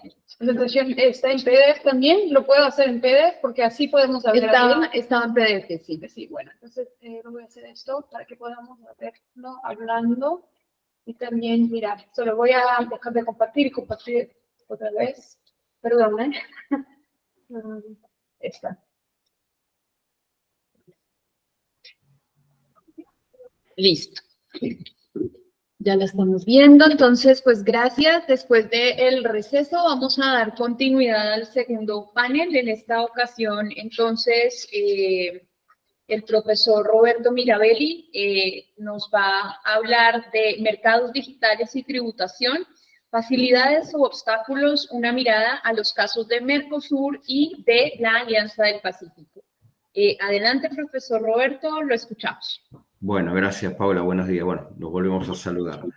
presentación está en PDF también, lo puedo hacer en PDF porque así podemos hablar. Estaba en PDF, sí. Sí, bueno, entonces lo voy a hacer esto para que podamos verlo hablando. Y también, mira, solo voy a dejar de compartir y compartir otra vez. Perdón, ¿eh? Esta. Listo. Ya la estamos viendo, entonces, pues gracias. Después del receso vamos a dar continuidad al segundo panel. En esta ocasión, entonces, el profesor Roberto Mirabelli nos va a hablar de mercados digitales y tributación, facilidades o obstáculos, una mirada a los casos de Mercosur y de la Alianza del Pacífico. Adelante, profesor Roberto, lo escuchamos. Bueno, gracias, Paula. Buenos días. Bueno, nos volvemos a saludar. Lo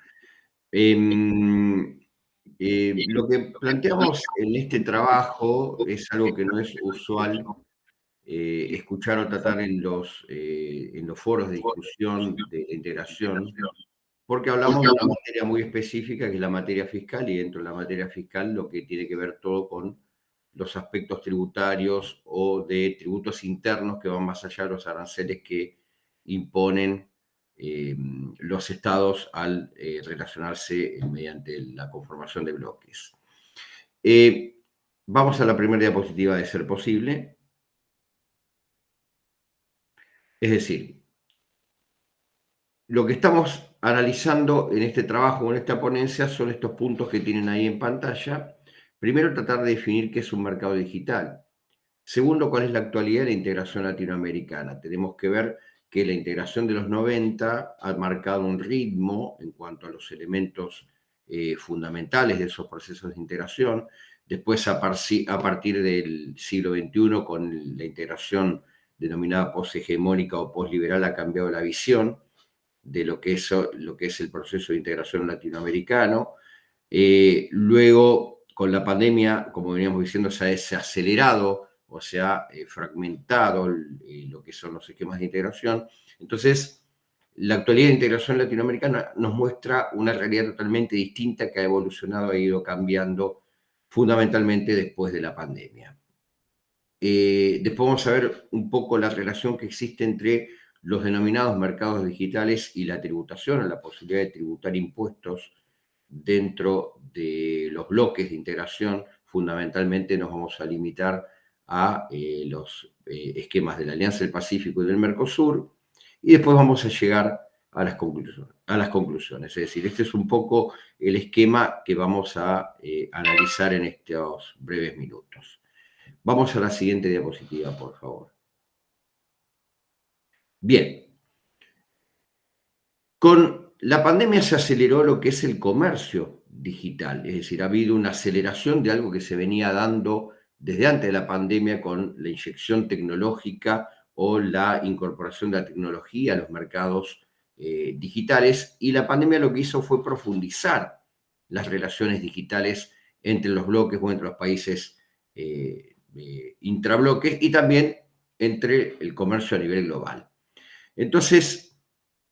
que planteamos en este trabajo es algo que no es usual escuchar o tratar en los foros de discusión de integración, porque hablamos de una materia muy específica, que es la materia fiscal, y dentro de la materia fiscal lo que tiene que ver todo con los aspectos tributarios o de tributos internos que van más allá de los aranceles que imponen los estados al relacionarse mediante la conformación de bloques. Vamos a la primera diapositiva de ser posible. Es decir, lo que estamos analizando en este trabajo, en esta ponencia, son estos puntos que tienen ahí en pantalla. Primero, tratar de definir qué es un mercado digital. Segundo, cuál es la actualidad de la integración latinoamericana. Tenemos que ver que la integración de los 90 ha marcado un ritmo en cuanto a los elementos fundamentales de esos procesos de integración. Después, a partir del siglo XXI, con la integración denominada poshegemónica o posliberal, ha cambiado la visión de lo que es el proceso de integración latinoamericano. Luego, con la pandemia, como veníamos diciendo, se ha desacelerado o se ha fragmentado lo que son los esquemas de integración. Entonces, la actualidad de integración latinoamericana nos muestra una realidad totalmente distinta que ha evolucionado, ha ido cambiando fundamentalmente después de la pandemia. Después vamos a ver un poco la relación que existe entre los denominados mercados digitales y la tributación, la posibilidad de tributar impuestos dentro de los bloques de integración. Fundamentalmente nos vamos a limitar a los esquemas de la Alianza del Pacífico y del Mercosur, y después vamos a llegar a las conclusiones. Es decir, este es un poco el esquema que vamos a analizar en estos breves minutos. Vamos a la siguiente diapositiva, por favor. Bien. Con la pandemia se aceleró lo que es el comercio digital, es decir, ha habido una aceleración de algo que se venía dando desde antes de la pandemia con la inyección tecnológica o la incorporación de la tecnología a los mercados digitales, y la pandemia lo que hizo fue profundizar las relaciones digitales entre los bloques o entre los países intrabloques y también entre el comercio a nivel global. Entonces,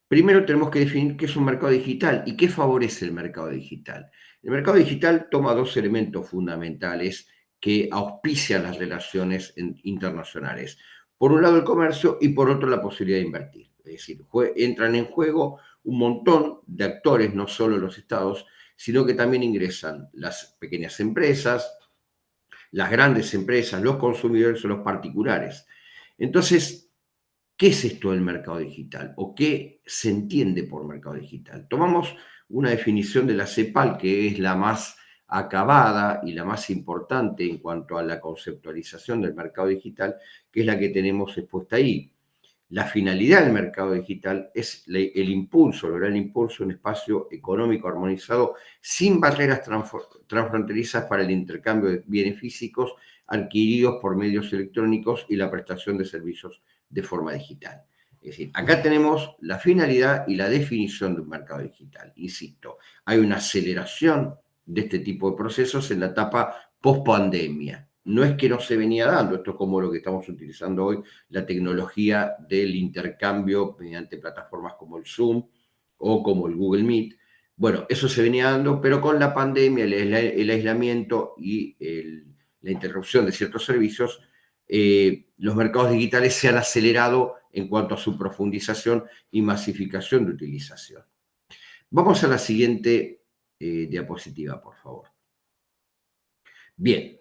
primero tenemos que definir qué es un mercado digital y qué favorece el mercado digital. El mercado digital toma dos elementos fundamentales que auspician las relaciones internacionales. Por un lado el comercio y por otro la posibilidad de invertir. Es decir, entran en juego un montón de actores, no solo los estados, sino que también ingresan las pequeñas empresas, las grandes empresas, los consumidores o los particulares. Entonces, ¿qué es esto del mercado digital? ¿O qué se entiende por mercado digital? Tomamos una definición de la CEPAL, que es la más acabada y la más importante en cuanto a la conceptualización del mercado digital, que es la que tenemos expuesta ahí. La finalidad del mercado digital es el impulso, lograr el impulso de un espacio económico armonizado sin barreras transfronterizas para el intercambio de bienes físicos adquiridos por medios electrónicos y la prestación de servicios de forma digital. Es decir, acá tenemos la finalidad y la definición de un mercado digital. Insisto, hay una aceleración de este tipo de procesos en la etapa post-pandemia. No es que no se venía dando, esto es como lo que estamos utilizando hoy, la tecnología del intercambio mediante plataformas como el Zoom o como el Google Meet, Bueno, eso se venía dando, pero con la pandemia, el aislamiento y la interrupción de ciertos servicios, los mercados digitales se han acelerado en cuanto a su profundización y masificación de utilización. Vamos a la siguiente diapositiva, por favor. Bien,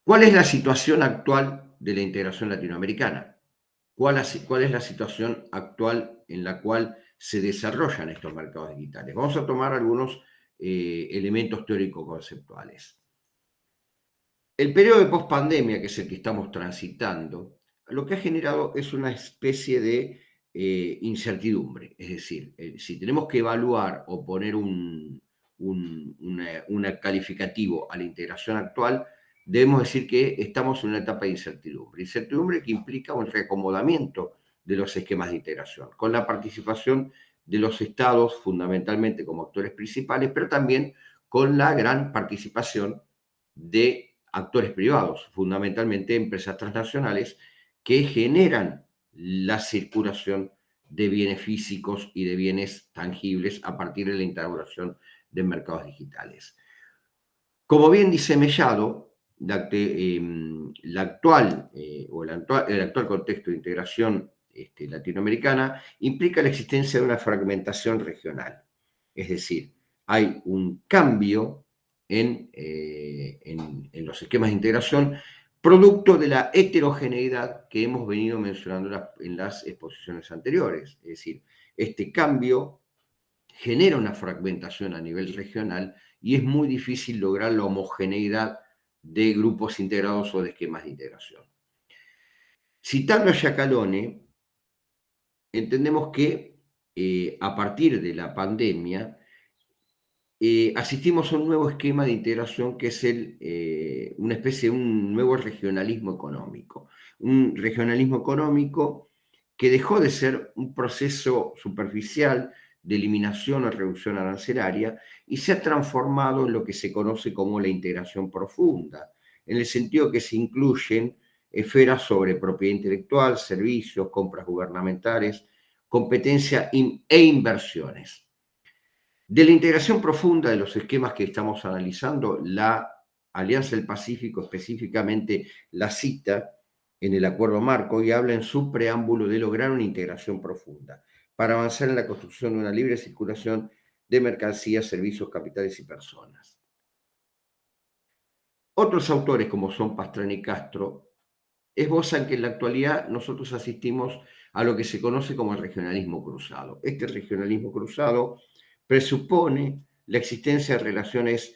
¿cuál es la situación actual de la integración latinoamericana? ¿Cuál es la situación actual en la cual se desarrollan estos mercados digitales? Vamos a tomar algunos elementos teórico-conceptuales. El periodo de pospandemia, que es el que estamos transitando, lo que ha generado es una especie de incertidumbre. Es decir, si tenemos que evaluar o poner un calificativo a la integración actual, debemos decir que estamos en una etapa de incertidumbre. Incertidumbre que implica un reacomodamiento de los esquemas de integración, con la participación de los estados fundamentalmente como actores principales, pero también con la gran participación de actores privados, fundamentalmente empresas transnacionales, que generan la circulación de bienes físicos y de bienes tangibles a partir de la instauración de mercados digitales. Como bien dice Mellado, el actual contexto de integración latinoamericana implica la existencia de una fragmentación regional. Es decir, hay un cambio en los esquemas de integración producto de la heterogeneidad que hemos venido mencionando en las exposiciones anteriores. Es decir, este cambio genera una fragmentación a nivel regional y es muy difícil lograr la homogeneidad de grupos integrados o de esquemas de integración. Citando a Giacalone, entendemos que a partir de la pandemia asistimos a un nuevo esquema de integración que es una especie de un nuevo regionalismo económico. Un regionalismo económico que dejó de ser un proceso superficial de eliminación o reducción arancelaria y se ha transformado en lo que se conoce como la integración profunda, en el sentido que se incluyen esferas sobre propiedad intelectual, servicios, compras gubernamentales, competencia e inversiones. De la integración profunda de los esquemas que estamos analizando, la Alianza del Pacífico específicamente la cita en el acuerdo marco y habla en su preámbulo de lograr una integración profunda para avanzar en la construcción de una libre circulación de mercancías, servicios, capitales y personas. Otros autores, como son Pastrana y Castro, esbozan que en la actualidad nosotros asistimos a lo que se conoce como el regionalismo cruzado. Este regionalismo cruzado presupone la existencia de relaciones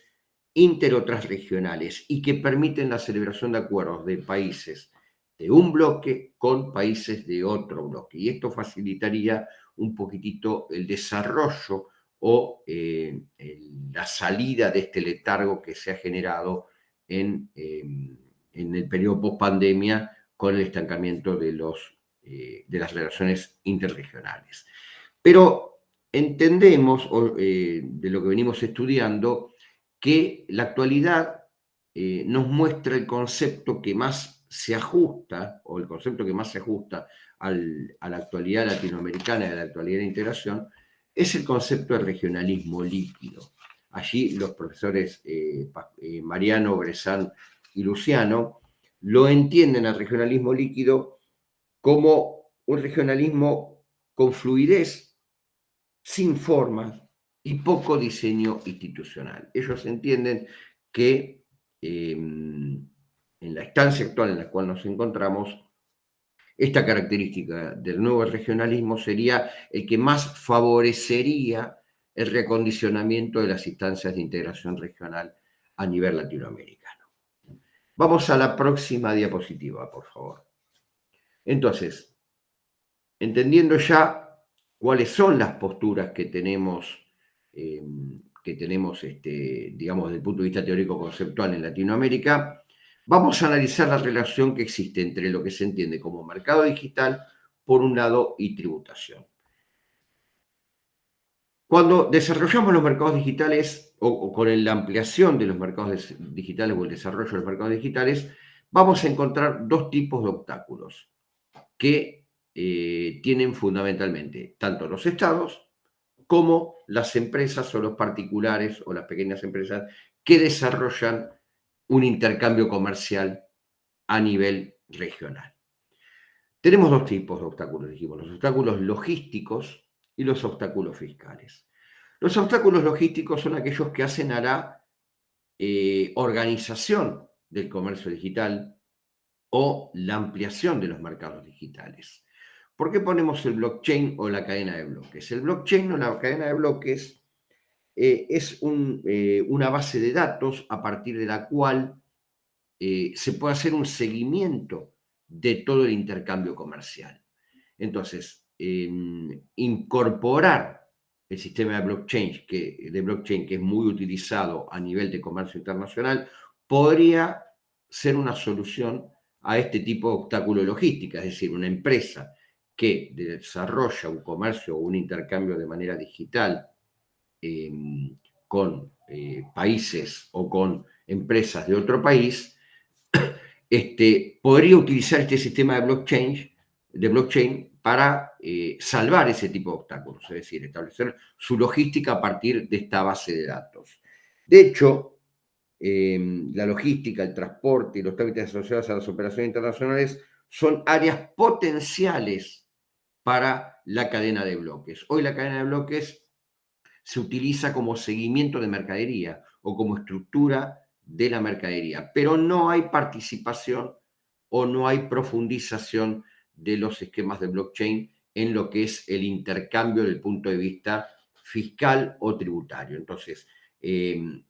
inter o transregionales y que permiten la celebración de acuerdos de países de un bloque con países de otro bloque. Y esto facilitaría un poquitito el desarrollo o la salida de este letargo que se ha generado en el periodo post-pandemia con el estancamiento de las relaciones interregionales. Pero entendemos, de lo que venimos estudiando, que la actualidad nos muestra el concepto que más se ajusta, o el concepto que más se ajusta a la actualidad latinoamericana y a la actualidad de integración, es el concepto de regionalismo líquido. Allí los profesores Mariano, Bressan y Luciano lo entienden al regionalismo líquido como un regionalismo con fluidez, sin formas y poco diseño institucional. Ellos entienden que en la instancia actual en la cual nos encontramos, esta característica del nuevo regionalismo sería el que más favorecería el reacondicionamiento de las instancias de integración regional a nivel latinoamericano. Vamos a la próxima diapositiva, por favor. Entonces, entendiendo ya cuáles son las posturas que tenemos, digamos, desde el punto de vista teórico-conceptual en Latinoamérica, vamos a analizar la relación que existe entre lo que se entiende como mercado digital, por un lado, y tributación. Cuando desarrollamos los mercados digitales, o con la ampliación de los mercados digitales o el desarrollo de los mercados digitales, vamos a encontrar dos tipos de obstáculos que tienen fundamentalmente tanto los estados como las empresas o los particulares o las pequeñas empresas que desarrollan un intercambio comercial a nivel regional. Tenemos dos tipos de obstáculos, dijimos, los obstáculos logísticos y los obstáculos fiscales. Los obstáculos logísticos son aquellos que hacen a la organización del comercio digital o la ampliación de los mercados digitales. ¿Por qué ponemos el blockchain o la cadena de bloques? El blockchain o la cadena de bloques es una base de datos a partir de la cual se puede hacer un seguimiento de todo el intercambio comercial. Entonces, incorporar el sistema de blockchain, que es muy utilizado a nivel de comercio internacional, podría ser una solución a este tipo de obstáculo logística, es decir, una empresa que desarrolla un comercio o un intercambio de manera digital con países o con empresas de otro país, podría utilizar este sistema de blockchain para salvar ese tipo de obstáculos, es decir, establecer su logística a partir de esta base de datos. De hecho, la logística, el transporte y los trámites asociados a las operaciones internacionales son áreas potenciales para la cadena de bloques. Hoy la cadena de bloques se utiliza como seguimiento de mercadería o como estructura de la mercadería, pero no hay participación o no hay profundización de los esquemas de blockchain en lo que es el intercambio desde el punto de vista fiscal o tributario. Entonces,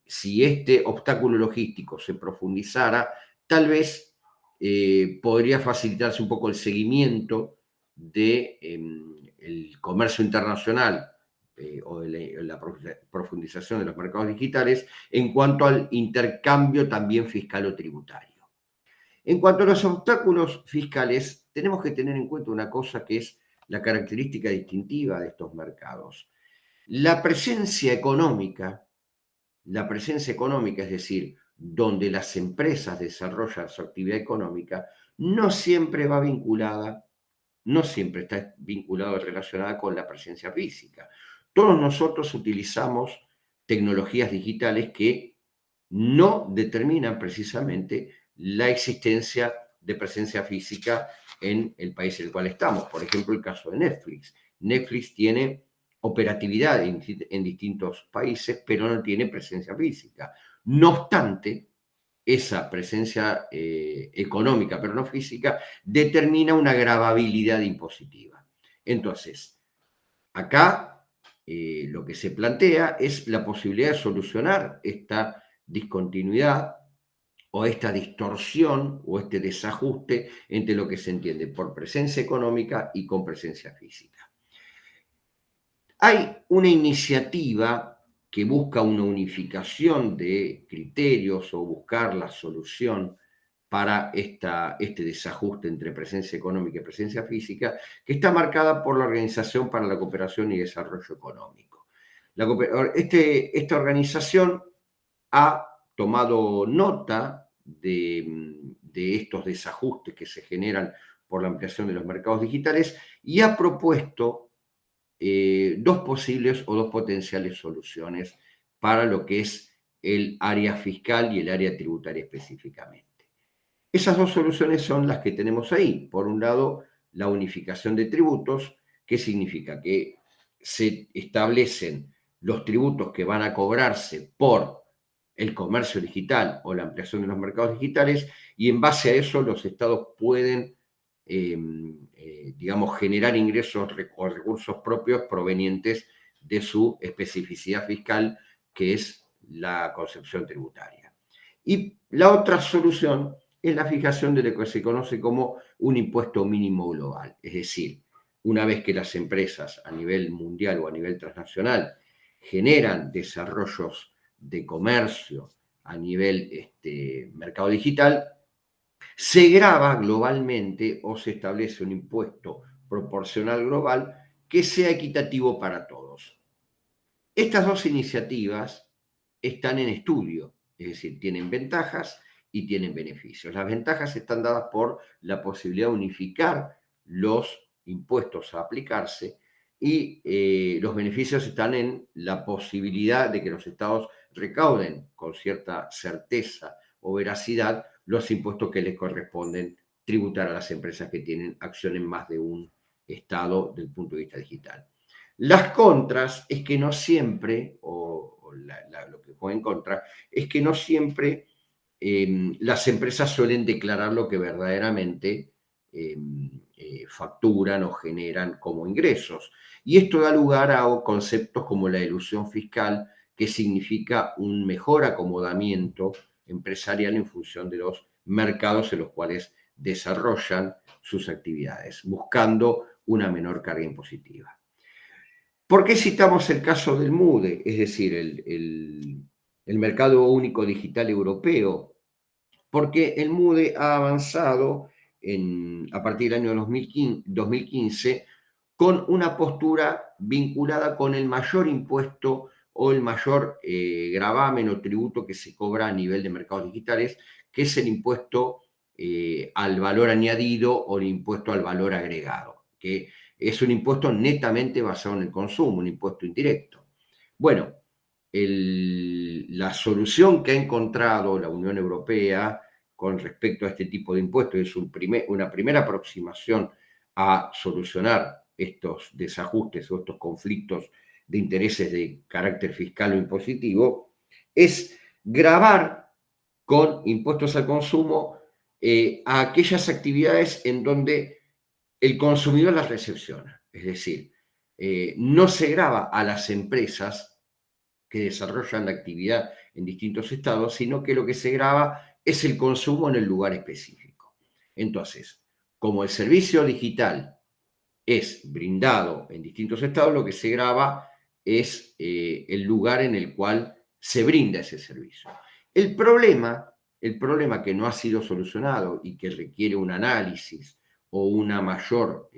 si este obstáculo logístico se profundizara, tal vez podría facilitarse un poco el seguimiento del comercio internacional o de la profundización de los mercados digitales en cuanto al intercambio también fiscal o tributario. En cuanto a los obstáculos fiscales, tenemos que tener en cuenta una cosa que es la característica distintiva de estos mercados. La presencia económica, es decir, donde las empresas desarrollan su actividad económica, no siempre va vinculada, no siempre está vinculada o relacionada con la presencia física. Todos nosotros utilizamos tecnologías digitales que no determinan precisamente la existencia de presencia física en el país en el cual estamos. Por ejemplo, el caso de Netflix. Netflix tiene operatividad en distintos países, pero no tiene presencia física. No obstante, esa presencia económica, pero no física, determina una gravabilidad impositiva. Entonces, acá lo que se plantea es la posibilidad de solucionar esta discontinuidad o esta distorsión o este desajuste entre lo que se entiende por presencia económica y con presencia física. Hay una iniciativa que busca una unificación de criterios o buscar la solución para este desajuste entre presencia económica y presencia física, que está marcada por la Organización para la Cooperación y Desarrollo Económico. Esta organización ha tomado nota de estos desajustes que se generan por la ampliación de los mercados digitales y ha propuesto dos posibles o dos potenciales soluciones para lo que es el área fiscal y el área tributaria específicamente. Esas dos soluciones son las que tenemos ahí. Por un lado, la unificación de tributos, que significa que se establecen los tributos que van a cobrarse por el comercio digital o la ampliación de los mercados digitales, y en base a eso los estados pueden digamos, generar ingresos o recursos propios provenientes de su especificidad fiscal, que es la concepción tributaria. Y la otra solución es la fijación de lo que se conoce como un impuesto mínimo global. Es decir, una vez que las empresas a nivel mundial o a nivel transnacional generan desarrollos de comercio a nivel mercado digital, se grava globalmente o se establece un impuesto proporcional global que sea equitativo para todos. Estas dos iniciativas están en estudio, es decir, tienen ventajas y tienen beneficios. Las ventajas están dadas por la posibilidad de unificar los impuestos a aplicarse y los beneficios están en la posibilidad de que los estados recauden con cierta certeza o veracidad los impuestos que les corresponden tributar a las empresas que tienen acción en más de un estado desde el punto de vista digital. Las contras es que no siempre, lo que juega en contra, es que no siempre las empresas suelen declarar lo que verdaderamente facturan o generan como ingresos. Y esto da lugar a conceptos como la elusión fiscal, que significa un mejor acomodamiento empresarial en función de los mercados en los cuales desarrollan sus actividades, buscando una menor carga impositiva. ¿Por qué citamos el caso del MUDE, es decir, el Mercado Único Digital Europeo? Porque el MUDE ha avanzado a partir del año 2015 con una postura vinculada con el mayor impuesto o el mayor gravamen o tributo que se cobra a nivel de mercados digitales, que es el impuesto al valor añadido o el impuesto al valor agregado, que es un impuesto netamente basado en el consumo, un impuesto indirecto. Bueno, la solución que ha encontrado la Unión Europea con respecto a este tipo de impuestos es una primera aproximación a solucionar estos desajustes o estos conflictos de intereses de carácter fiscal o impositivo, es gravar con impuestos al consumo a aquellas actividades en donde el consumidor las recepciona. Es decir, no se grava a las empresas que desarrollan la actividad en distintos estados, sino que lo que se grava es el consumo en el lugar específico. Entonces, como el servicio digital es brindado en distintos estados, lo que se grava es el lugar en el cual se brinda ese servicio. El problema que no ha sido solucionado y que requiere un análisis o un mayor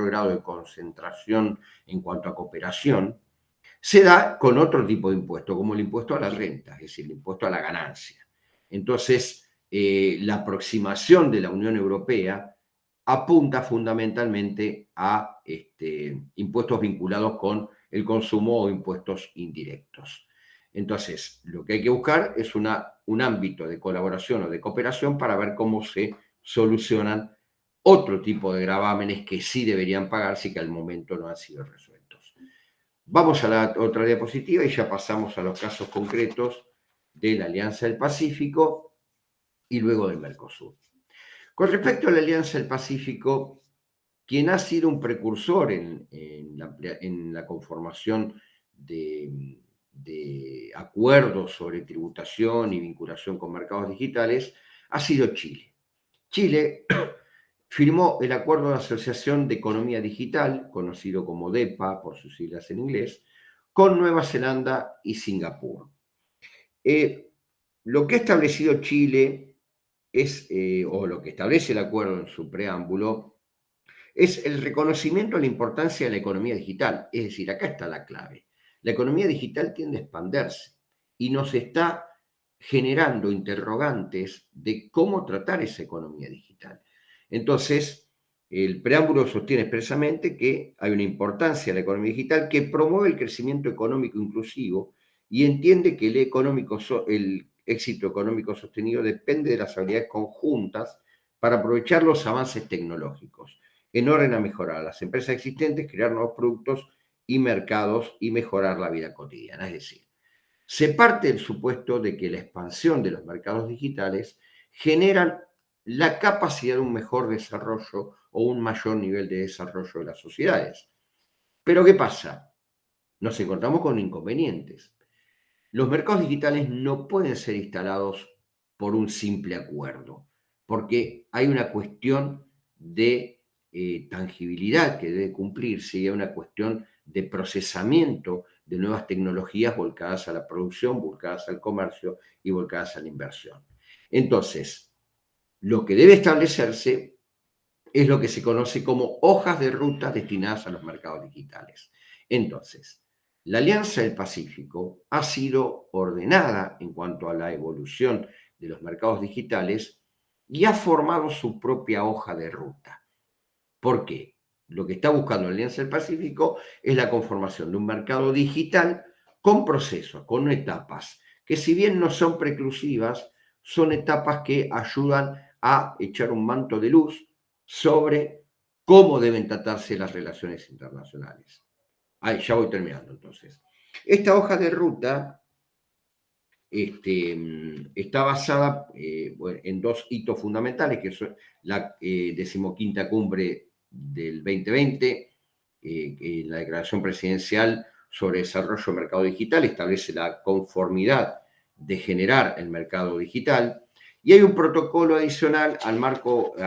grado de concentración en cuanto a cooperación, se da con otro tipo de impuesto, como el impuesto a la renta, es decir, el impuesto a la ganancia. Entonces, la aproximación de la Unión Europea apunta fundamentalmente a impuestos vinculados con el consumo o impuestos indirectos. Entonces, lo que hay que buscar es un ámbito de colaboración o de cooperación para ver cómo se solucionan otro tipo de gravámenes que sí deberían pagarse y que al momento no han sido resueltos. Vamos a la otra diapositiva y ya pasamos a los casos concretos de la Alianza del Pacífico y luego del Mercosur. Con respecto a la Alianza del Pacífico, quien ha sido un precursor en la conformación de acuerdos sobre tributación y vinculación con mercados digitales ha sido Chile. Chile firmó el Acuerdo de Asociación de Economía Digital, conocido como DEPA por sus siglas en inglés, con Nueva Zelanda y Singapur. Lo que ha establecido Chile o lo que establece el acuerdo en su preámbulo, es el reconocimiento de la importancia de la economía digital. Es decir, acá está la clave. La economía digital tiende a expandirse y nos está generando interrogantes de cómo tratar esa economía digital. Entonces, el preámbulo sostiene expresamente que hay una importancia en la economía digital que promueve el crecimiento económico inclusivo y entiende que el éxito económico sostenido depende de las habilidades conjuntas para aprovechar los avances tecnológicos, en orden a mejorar a las empresas existentes, crear nuevos productos y mercados y mejorar la vida cotidiana. Es decir, se parte del supuesto de que la expansión de los mercados digitales generan la capacidad de un mejor desarrollo o un mayor nivel de desarrollo de las sociedades. Pero ¿qué pasa? Nos encontramos con inconvenientes. Los mercados digitales no pueden ser instalados por un simple acuerdo, porque hay una cuestión de tangibilidad que debe cumplirse y hay una cuestión de procesamiento de nuevas tecnologías volcadas a la producción, volcadas al comercio y volcadas a la inversión. Entonces, lo que debe establecerse es lo que se conoce como hojas de ruta destinadas a los mercados digitales. Entonces, la Alianza del Pacífico ha sido ordenada en cuanto a la evolución de los mercados digitales y ha formado su propia hoja de ruta. ¿Por qué? lo que está buscando la Alianza del Pacífico es la conformación de un mercado digital con procesos, con etapas, que si bien no son preclusivas, son etapas que ayudan a echar un manto de luz sobre cómo deben tratarse las relaciones internacionales. Ahí, ya voy terminando entonces. Esta hoja de ruta está basada en dos hitos fundamentales, que son la 15ª cumbre del 2020, la declaración presidencial sobre desarrollo del mercado digital establece la conformidad de generar el mercado digital, y hay un protocolo adicional al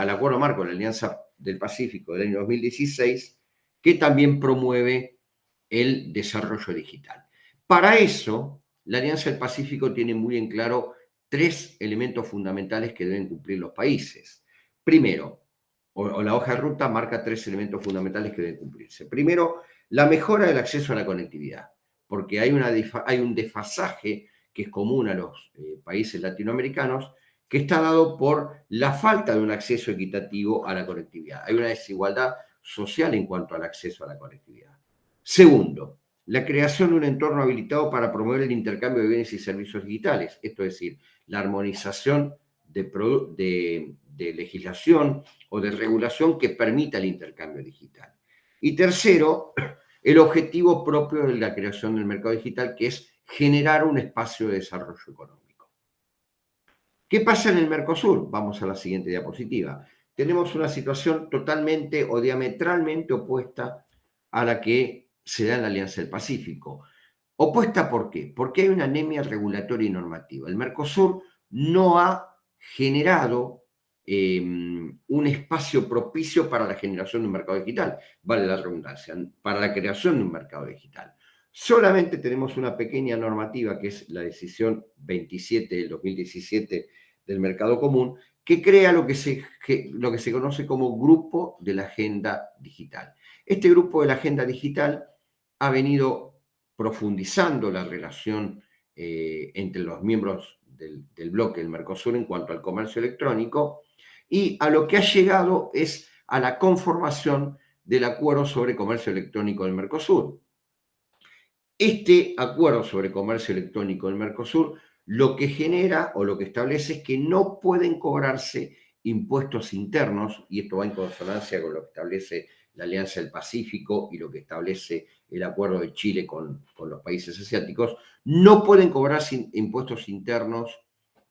acuerdo marco de la Alianza del Pacífico del año 2016, que también promueve el desarrollo digital. Para eso, la Alianza del Pacífico tiene muy en claro 3 elementos fundamentales que deben cumplir los países. Primero, o la hoja de ruta marca 3 elementos fundamentales que deben cumplirse. Primero, la mejora del acceso a la conectividad, porque hay un desfasaje que es común a los países latinoamericanos, que está dado por la falta de un acceso equitativo a la conectividad. Hay una desigualdad social en cuanto al acceso a la conectividad. Segundo, la creación de un entorno habilitado para promover el intercambio de bienes y servicios digitales, esto es decir, la armonización de legislación o de regulación que permita el intercambio digital. Y tercero, el objetivo propio de la creación del mercado digital, que es generar un espacio de desarrollo económico. ¿Qué pasa en el Mercosur? Vamos a la siguiente diapositiva. Tenemos una situación totalmente o diametralmente opuesta a la que se da en la Alianza del Pacífico. ¿Opuesta por qué? Porque hay una anemia regulatoria y normativa. El Mercosur no ha generado un espacio propicio para la generación de un mercado digital, vale la redundancia, para la creación de un mercado digital. Solamente tenemos una pequeña normativa, que es la decisión 27 del 2017 del Mercado Común, que crea lo que se conoce como Grupo de la Agenda Digital. Este Grupo de la Agenda Digital ha venido profundizando la relación entre los miembros del bloque del Mercosur en cuanto al comercio electrónico, y a lo que ha llegado es a la conformación del Acuerdo sobre Comercio Electrónico del Mercosur. Este Acuerdo sobre Comercio Electrónico del Mercosur lo que genera o lo que establece es que no pueden cobrarse impuestos internos, y esto va en consonancia con lo que establece la Alianza del Pacífico y lo que establece el acuerdo de Chile con los países asiáticos. No pueden cobrarse impuestos internos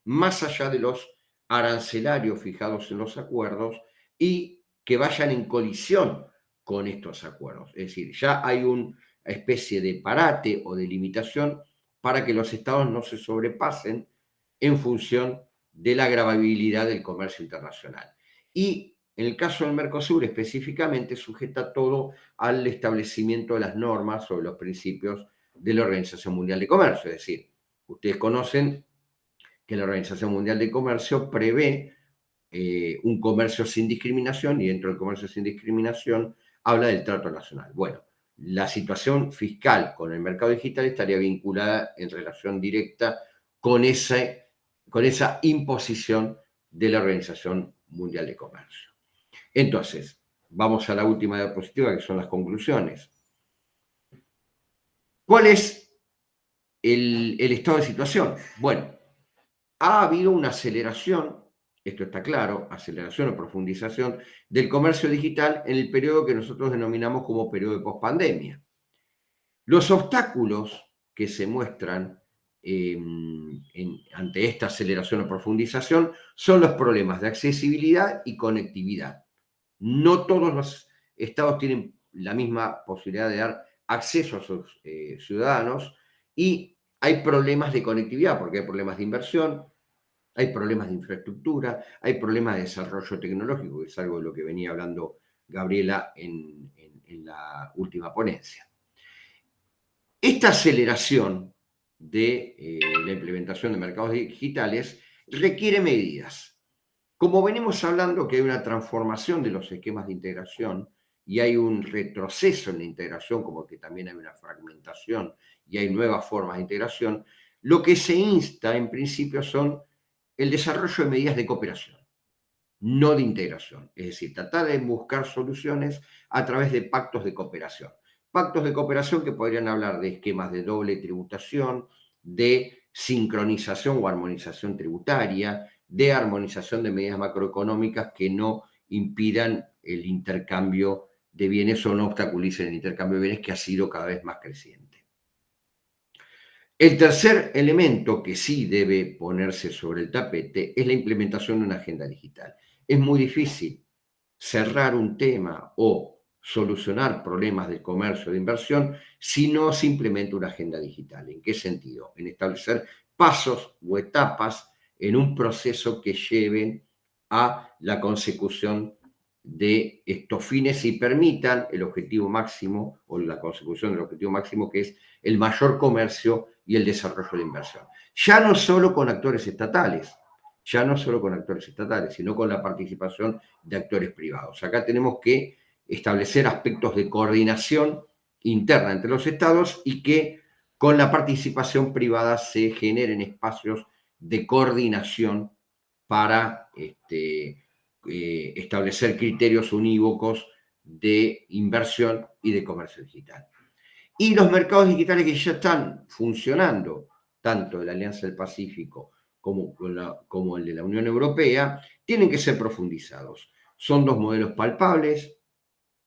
más allá de los arancelarios fijados en los acuerdos y que vayan en colisión con estos acuerdos. Es decir, ya hay una especie de parate o de limitación para que los estados no se sobrepasen en función de la gravabilidad del comercio internacional. Y en el caso del Mercosur específicamente sujeta todo al establecimiento de las normas sobre los principios de la Organización Mundial de Comercio. Es decir, ustedes conocen que la Organización Mundial de Comercio prevé un comercio sin discriminación, y dentro del comercio sin discriminación habla del trato nacional. Bueno, la situación fiscal con el mercado digital estaría vinculada en relación directa con esa imposición de la Organización Mundial de Comercio. Entonces, vamos a la última diapositiva, que son las conclusiones. ¿Cuál es el estado de situación? Bueno, ha habido una aceleración, esto está claro, aceleración o profundización del comercio digital en el periodo que nosotros denominamos como periodo de pospandemia. Los obstáculos que se muestran ante esta aceleración o profundización son los problemas de accesibilidad y conectividad. No todos los estados tienen la misma posibilidad de dar acceso a sus ciudadanos, y hay problemas de conectividad porque hay problemas de inversión, hay problemas de infraestructura, hay problemas de desarrollo tecnológico, que es algo de lo que venía hablando Gabriela en la última ponencia. Esta aceleración de la implementación de mercados digitales requiere medidas. Como venimos hablando que hay una transformación de los esquemas de integración y hay un retroceso en la integración, como que también hay una fragmentación y hay nuevas formas de integración, lo que se insta en principio son el desarrollo de medidas de cooperación. no de integración. Es decir, tratar de buscar soluciones a través de pactos de cooperación. Pactos de cooperación que podrían hablar de esquemas de doble tributación, de sincronización o armonización tributaria, de armonización de medidas macroeconómicas que no impidan el intercambio de bienes o no obstaculicen el intercambio de bienes, que ha sido cada vez más creciente. El tercer elemento que sí debe ponerse sobre el tapete es la implementación de una agenda digital. Es muy difícil cerrar un tema o solucionar problemas de comercio o de inversión si no se implementa una agenda digital. ¿En qué sentido? En establecer pasos o etapas en un proceso que lleven a la consecución de estos fines y permitan el objetivo máximo o la consecución del objetivo máximo, que es el mayor comercio y el desarrollo de la inversión. Ya no solo con actores estatales, sino con la participación de actores privados. Acá tenemos que establecer aspectos de coordinación interna entre los estados y que con la participación privada se generen espacios de coordinación para establecer criterios unívocos de inversión y de comercio digital. Y los mercados digitales que ya están funcionando, tanto de la Alianza del Pacífico como el de la Unión Europea, tienen que ser profundizados. Son dos modelos palpables,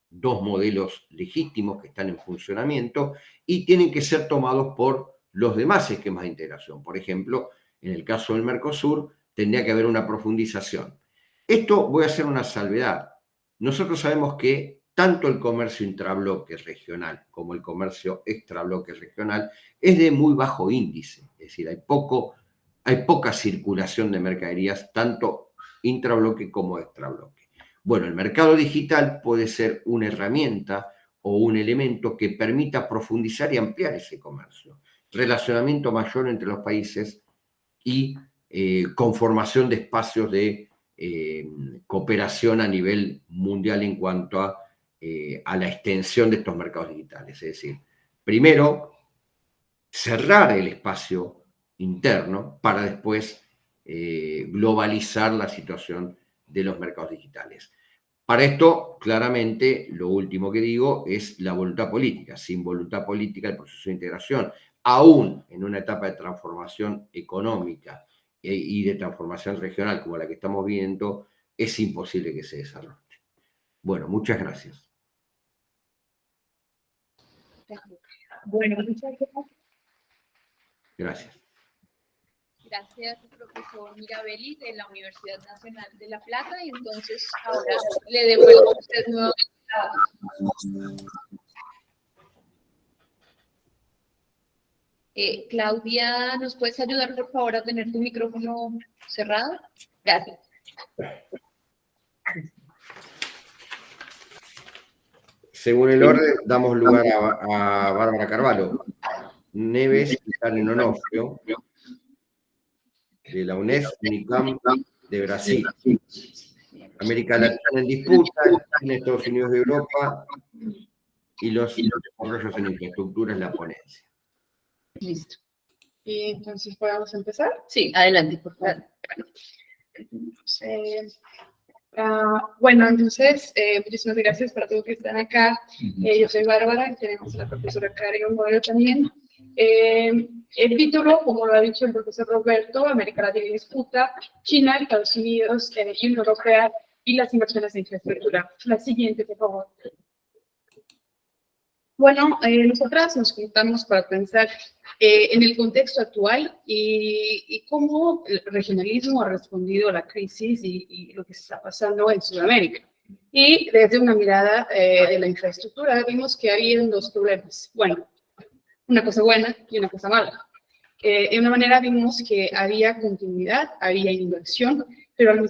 dos modelos legítimos que están en funcionamiento y tienen que ser tomados por los demás esquemas de integración. Por ejemplo, en el caso del Mercosur, tendría que haber una profundización. Esto voy a hacer una salvedad. Nosotros sabemos que tanto el comercio intrabloque regional como el comercio extrabloque regional es de muy bajo índice, es decir, hay poca circulación de mercaderías, tanto intrabloque como extrabloque. Bueno, el mercado digital puede ser una herramienta o un elemento que permita profundizar y ampliar ese comercio, relacionamiento mayor entre los países y conformación de espacios de cooperación a nivel mundial en cuanto a la extensión de estos mercados digitales. Es decir, primero, cerrar el espacio interno para después globalizar la situación de los mercados digitales. Para esto, claramente, lo último que digo es la voluntad política. Sin voluntad política, el proceso de integración, aún en una etapa de transformación económica y de transformación regional como la que estamos viendo, es imposible que se desarrolle. Bueno, muchas gracias. Bueno, muchas gracias. Gracias. Gracias, profesor Mirabelli, de la Universidad Nacional de La Plata. Y entonces ahora le devuelvo a usted nuevamente. Claudia, ¿nos puedes ayudar, por favor, a tener tu micrófono cerrado? Gracias. Según el orden, damos lugar a Bárbara Carvalho, Neves y Karen Onofrio, de la UNES, UNICAM, de Brasil. América Latina en disputa, en Estados Unidos de Europa y los desarrollos en infraestructura en la ponencia. Listo. Y entonces, ¿podemos empezar? Sí, adelante, por favor. Bueno, entonces, muchísimas gracias para todos que están acá. Yo soy Bárbara, y tenemos a la profesora Karen Onofrio también. El título, como lo ha dicho el profesor Roberto, América Latina en disputa, China, Estados Unidos, Unión Europea y las inversiones en infraestructura. La siguiente, por favor. Bueno, nosotras nos juntamos para pensar en el contexto actual y cómo el regionalismo ha respondido a la crisis y lo que se está pasando en Sudamérica. Y desde una mirada de la infraestructura vimos que había dos problemas. Bueno, una cosa buena y una cosa mala. De una manera vimos que había continuidad, había inversión, pero al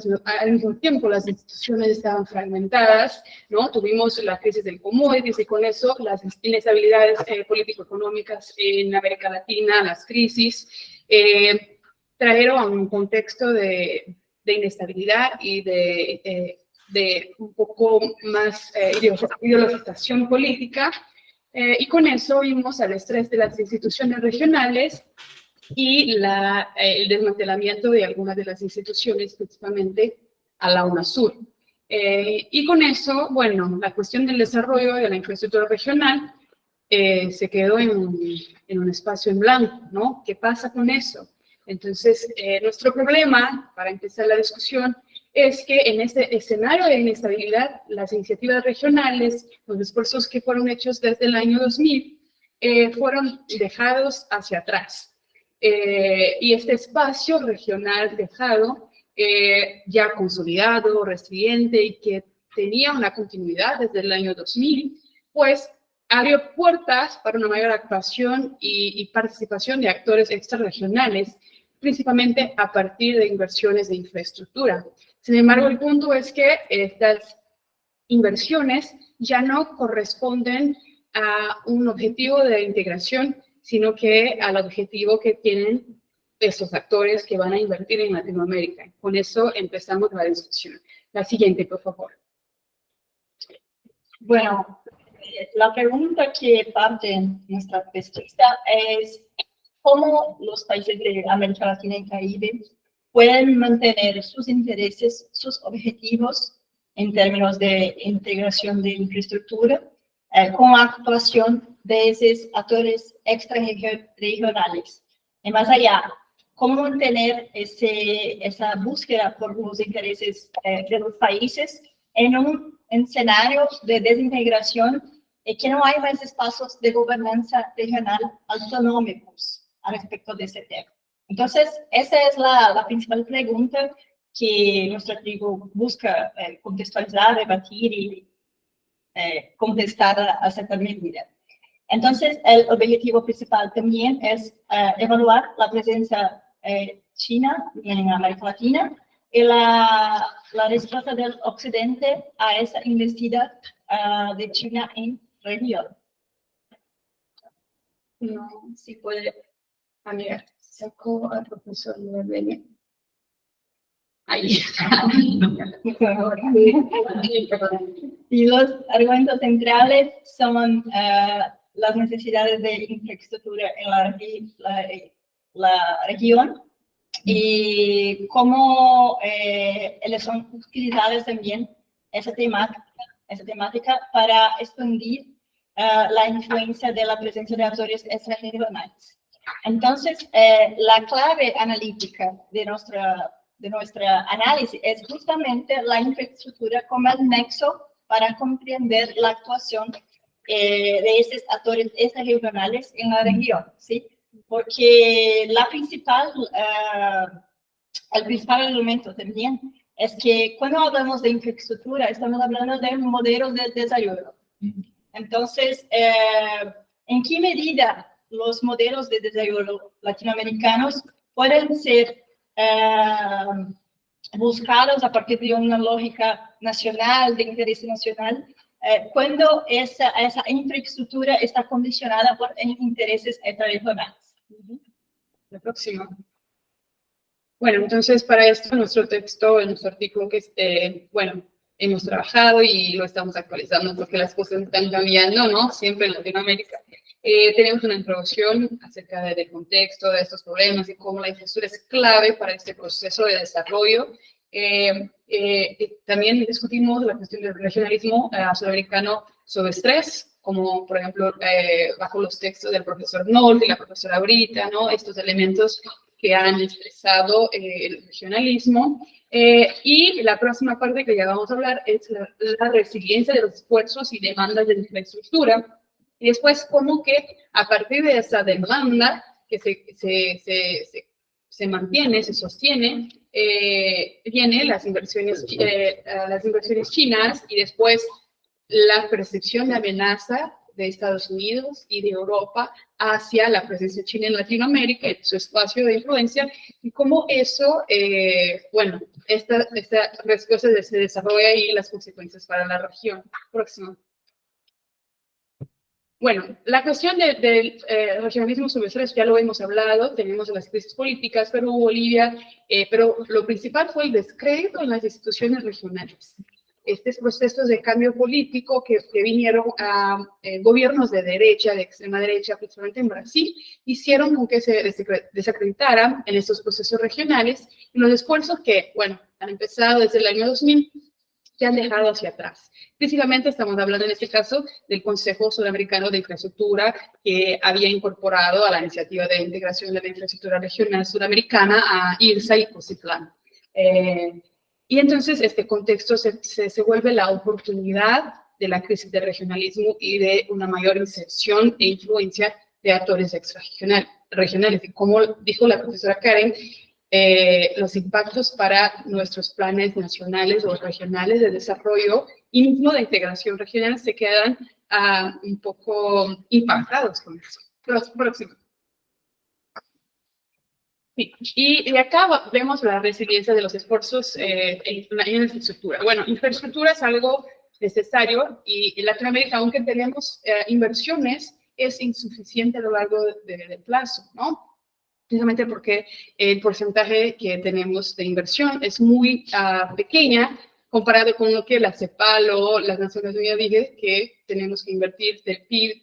mismo tiempo las instituciones estaban fragmentadas, ¿no? Tuvimos la crisis del commodities y con eso las inestabilidades político-económicas en América Latina, las crisis, trajeron a un contexto de inestabilidad y de un poco más ideologización política, y con eso vimos al estrés de las instituciones regionales y el desmantelamiento de algunas de las instituciones, principalmente a la UNASUR. Y con eso, bueno, la cuestión del desarrollo de la infraestructura regional se quedó en un espacio en blanco, ¿no? ¿Qué pasa con eso? Entonces, nuestro problema, para empezar la discusión, es que en este escenario de inestabilidad, las iniciativas regionales, los esfuerzos que fueron hechos desde el año 2000, fueron dejados hacia atrás. Y este espacio regional dejado, ya consolidado, resiliente y que tenía una continuidad desde el año 2000, pues abrió puertas para una mayor actuación y participación de actores extrarregionales, principalmente a partir de inversiones de infraestructura. Sin embargo, el punto es que estas inversiones ya no corresponden a un objetivo de integración, sino que al objetivo que tienen estos actores que van a invertir en Latinoamérica. Con eso empezamos la discusión. La siguiente, por favor. Bueno, la pregunta que parte en nuestra pesquisa es cómo los países de América Latina y Caribe pueden mantener sus intereses, sus objetivos en términos de integración de infraestructura con la actuación de esos actores extrarregionales. Y más allá, cómo mantener esa búsqueda por los intereses de los países en un escenario de desintegración y que no hay más espacios de gobernanza regional autonómicos al respecto de ese tema. Entonces, esa es la principal pregunta que nuestro artículo busca contextualizar, debatir y contestar a cierta medida. Entonces, el objetivo principal también es evaluar la presencia china en América Latina y la respuesta del Occidente a esa investida de China en región. No, si puede. Ah, mira, sacó al profesor Nueve. Ahí. Y los argumentos centrales son las necesidades de infraestructura en la región y cómo son utilizadas también esa temática para expandir la influencia de la presencia de actores extrarregionales. Entonces, la clave analítica de nuestra análisis es justamente la infraestructura como el nexo para comprender la actuación de estos actores extrarregionales en la región, ¿sí? Porque el principal elemento también es que cuando hablamos de infraestructura, estamos hablando de un modelo de desarrollo. Entonces, ¿en qué medida los modelos de desarrollo latinoamericanos pueden ser buscados a partir de una lógica nacional, de interés nacional, cuando esa infraestructura está condicionada por intereses extrarregionales? La próxima. Bueno, entonces para esto nuestro texto, nuestro artículo que bueno, hemos trabajado y lo estamos actualizando porque las cosas están cambiando, ¿no? Siempre en Latinoamérica. Tenemos una introducción acerca del contexto de estos problemas y cómo la infraestructura es clave para este proceso de desarrollo. También discutimos la cuestión del regionalismo sudamericano sobre estrés, como por ejemplo bajo los textos del profesor Nolte y la profesora Brita, ¿no? Estos elementos que han expresado el regionalismo. Y la próxima parte que ya vamos a hablar es la resiliencia de los esfuerzos y demandas de infraestructura. Y después, cómo que a partir de esa demanda que se mantiene, se sostiene, vienen las inversiones chinas y después la percepción de amenaza de Estados Unidos y de Europa hacia la presencia china en Latinoamérica, en su espacio de influencia, y cómo eso, bueno, esta respuesta se desarrolla y las consecuencias para la región. Próximo. Bueno, la cuestión del regionalismo sobre estrés ya lo hemos hablado, tenemos las crisis políticas, Perú, Bolivia, pero lo principal fue el descrédito en las instituciones regionales. estos procesos de cambio político que vinieron a gobiernos de derecha, de extrema derecha, principalmente en Brasil, hicieron con que se desacreditaran en estos procesos regionales y los esfuerzos que, bueno, han empezado desde el año 2000, se han dejado hacia atrás. Principalmente estamos hablando en este caso del Consejo Sudamericano de Infraestructura, que había incorporado a la iniciativa de integración de la infraestructura regional sudamericana a IRSA y COSIPLAN. Y entonces este contexto se vuelve la oportunidad de la crisis del regionalismo y de una mayor inserción e influencia de actores extrarregionales. Y como dijo la profesora Karen, los impactos para nuestros planes nacionales o regionales de desarrollo y mismo de integración regional se quedan un poco impactados con eso. Próximo. Sí. Y acá vemos la resiliencia de los esfuerzos en la infraestructura. Bueno, infraestructura es algo necesario y en Latinoamérica, aunque tenemos inversiones, es insuficiente a lo largo del plazo, ¿no? Precisamente porque el porcentaje que tenemos de inversión es muy pequeña comparado con lo que la CEPAL o las Naciones Unidas dicen que tenemos que invertir del PIB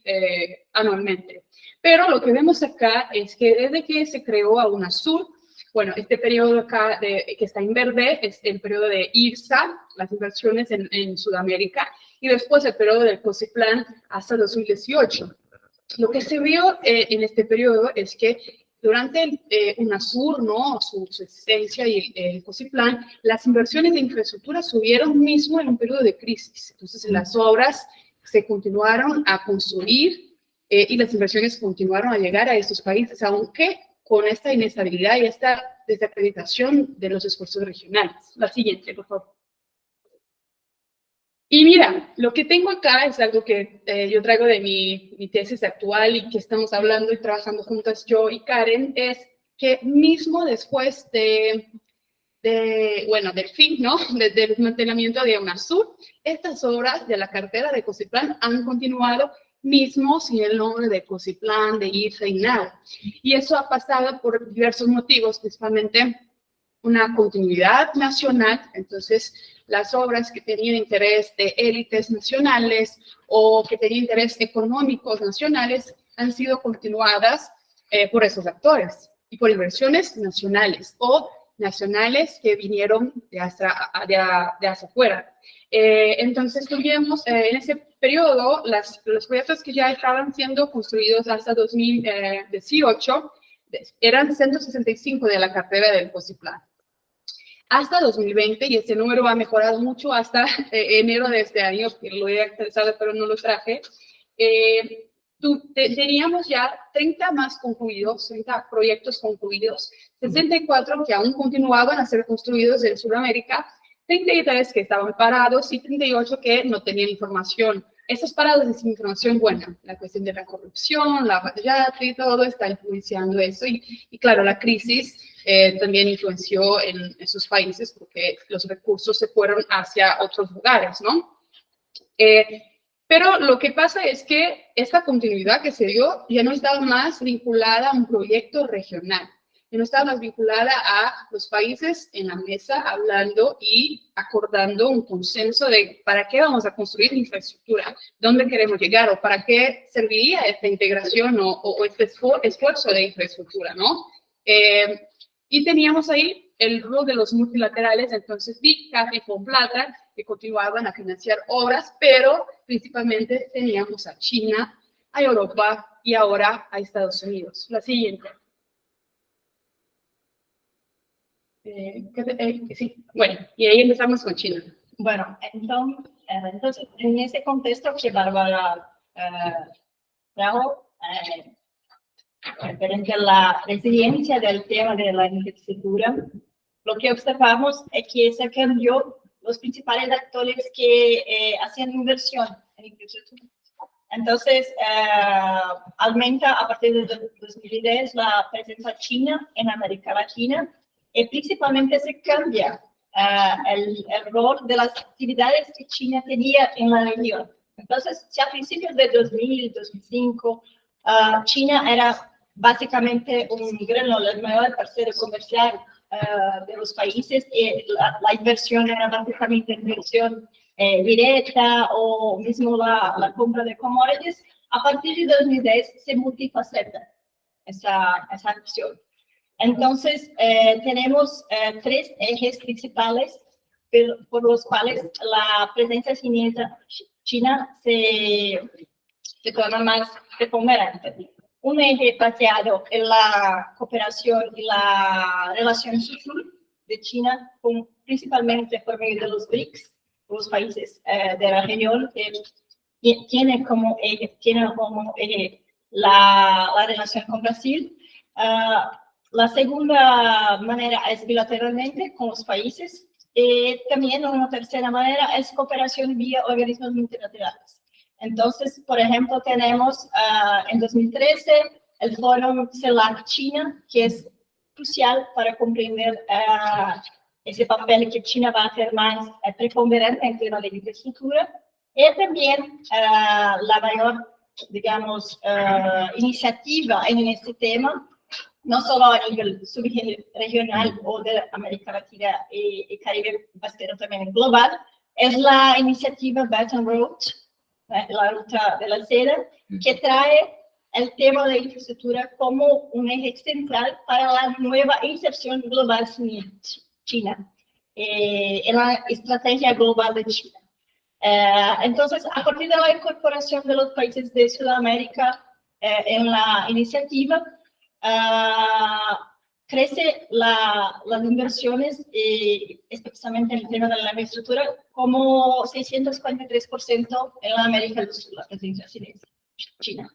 anualmente. Pero lo que vemos acá es que desde que se creó a UNASUR, bueno, este periodo acá que está en verde es el periodo de IRSA, las inversiones en Sudamérica, y después el periodo del COSIPLAN hasta 2018. Lo que se vio en este periodo es que durante UNASUR, ¿no? Su existencia y el COSIPLAN, las inversiones de infraestructura subieron mismo en un periodo de crisis. Entonces, las obras se continuaron a construir y las inversiones continuaron a llegar a estos países, aunque con esta inestabilidad y esta desacreditación de los esfuerzos regionales. La siguiente, por favor. Y mira, lo que tengo acá es algo que yo traigo de mi tesis actual y que estamos hablando y trabajando juntas yo y Karen, es que mismo después del fin, ¿no? Del desmantelamiento de UNASUR, estas obras de la cartera de COSIPLAN han continuado mismo sin el nombre de COSIPLAN, de IRSA y nada. Y eso ha pasado por diversos motivos, principalmente una continuidad nacional. Entonces, las obras que tenían interés de élites nacionales o que tenían interés económicos nacionales han sido continuadas por esos actores y por inversiones nacionales o nacionales que vinieron de hacia afuera. Entonces, tuvimos en ese periodo los proyectos que ya estaban siendo construidos hasta 2018 eran 165 de la cartera del COSIPLAN. Hasta 2020, y este número ha mejorado mucho hasta enero de este año, que lo he actualizado pero no lo traje, teníamos ya 30 más concluidos, 30 proyectos concluidos, 64 que aún continuaban a ser construidos en Sudamérica, 33 que estaban parados y 38 que no tenían información. Estos parados es información buena, la cuestión de la corrupción, la batalla y todo está influenciando eso. Y claro, la crisis también influenció en esos países porque los recursos se fueron hacia otros lugares, ¿no? Pero lo que pasa es que esta continuidad que se dio ya no estaba más vinculada a un proyecto regional, ya no estaba más vinculada a los países en la mesa hablando y acordando un consenso de para qué vamos a construir infraestructura, dónde queremos llegar o para qué serviría esta integración o este esfuerzo de infraestructura, ¿no? Y teníamos ahí el rol de los multilaterales, entonces BIC, CAF y FONPLATA, que continuaban a financiar obras, pero principalmente teníamos a China, a Europa y ahora a Estados Unidos. La siguiente. Sí, bueno, y ahí empezamos con China. Bueno, entonces en ese contexto que Bárbara trajo, referente a la resiliencia del tema de la infraestructura, lo que observamos es que se cambió los principales actores que hacían inversión en infraestructura. Entonces, aumenta a partir de 2010 la presencia china en América Latina y principalmente se cambia el rol de las actividades que China tenía en la región. Entonces, si a principios de 2000, 2005, China era básicamente el mayor parcero comercial de los países y la inversión era básicamente inversión directa o mismo la compra de commodities, a partir de 2010 se multifaceta esa acción. Entonces, tenemos 3 ejes principales por los cuales la presencia china se torna más preponderante. Un eje baseado en la cooperación y la relación sur de China, principalmente por medio de los BRICS, los países de la región, que tiene como eje la relación con Brasil. La segunda manera es bilateralmente con los países. También una tercera manera es cooperación vía organismos multilaterales. Entonces, por ejemplo, tenemos en 2013 el Foro CELAC-China, que es crucial para comprender ese papel que China va a hacer más preponderante en tema de infraestructura. Y también la mayor, digamos, iniciativa en este tema, no solo a nivel subregional o de América Latina y Caribe, pero también global, es la iniciativa Belt and Road, la ruta de la seda, que trae el tema de infraestructura como un eje central para la nueva inserción global sin China, en la estrategia global de China. Entonces, a partir de la incorporación de los países de Sudamérica en la iniciativa, crece las inversiones, especialmente en el tema de la infraestructura, como 643% en la América del Sur, la presencia china.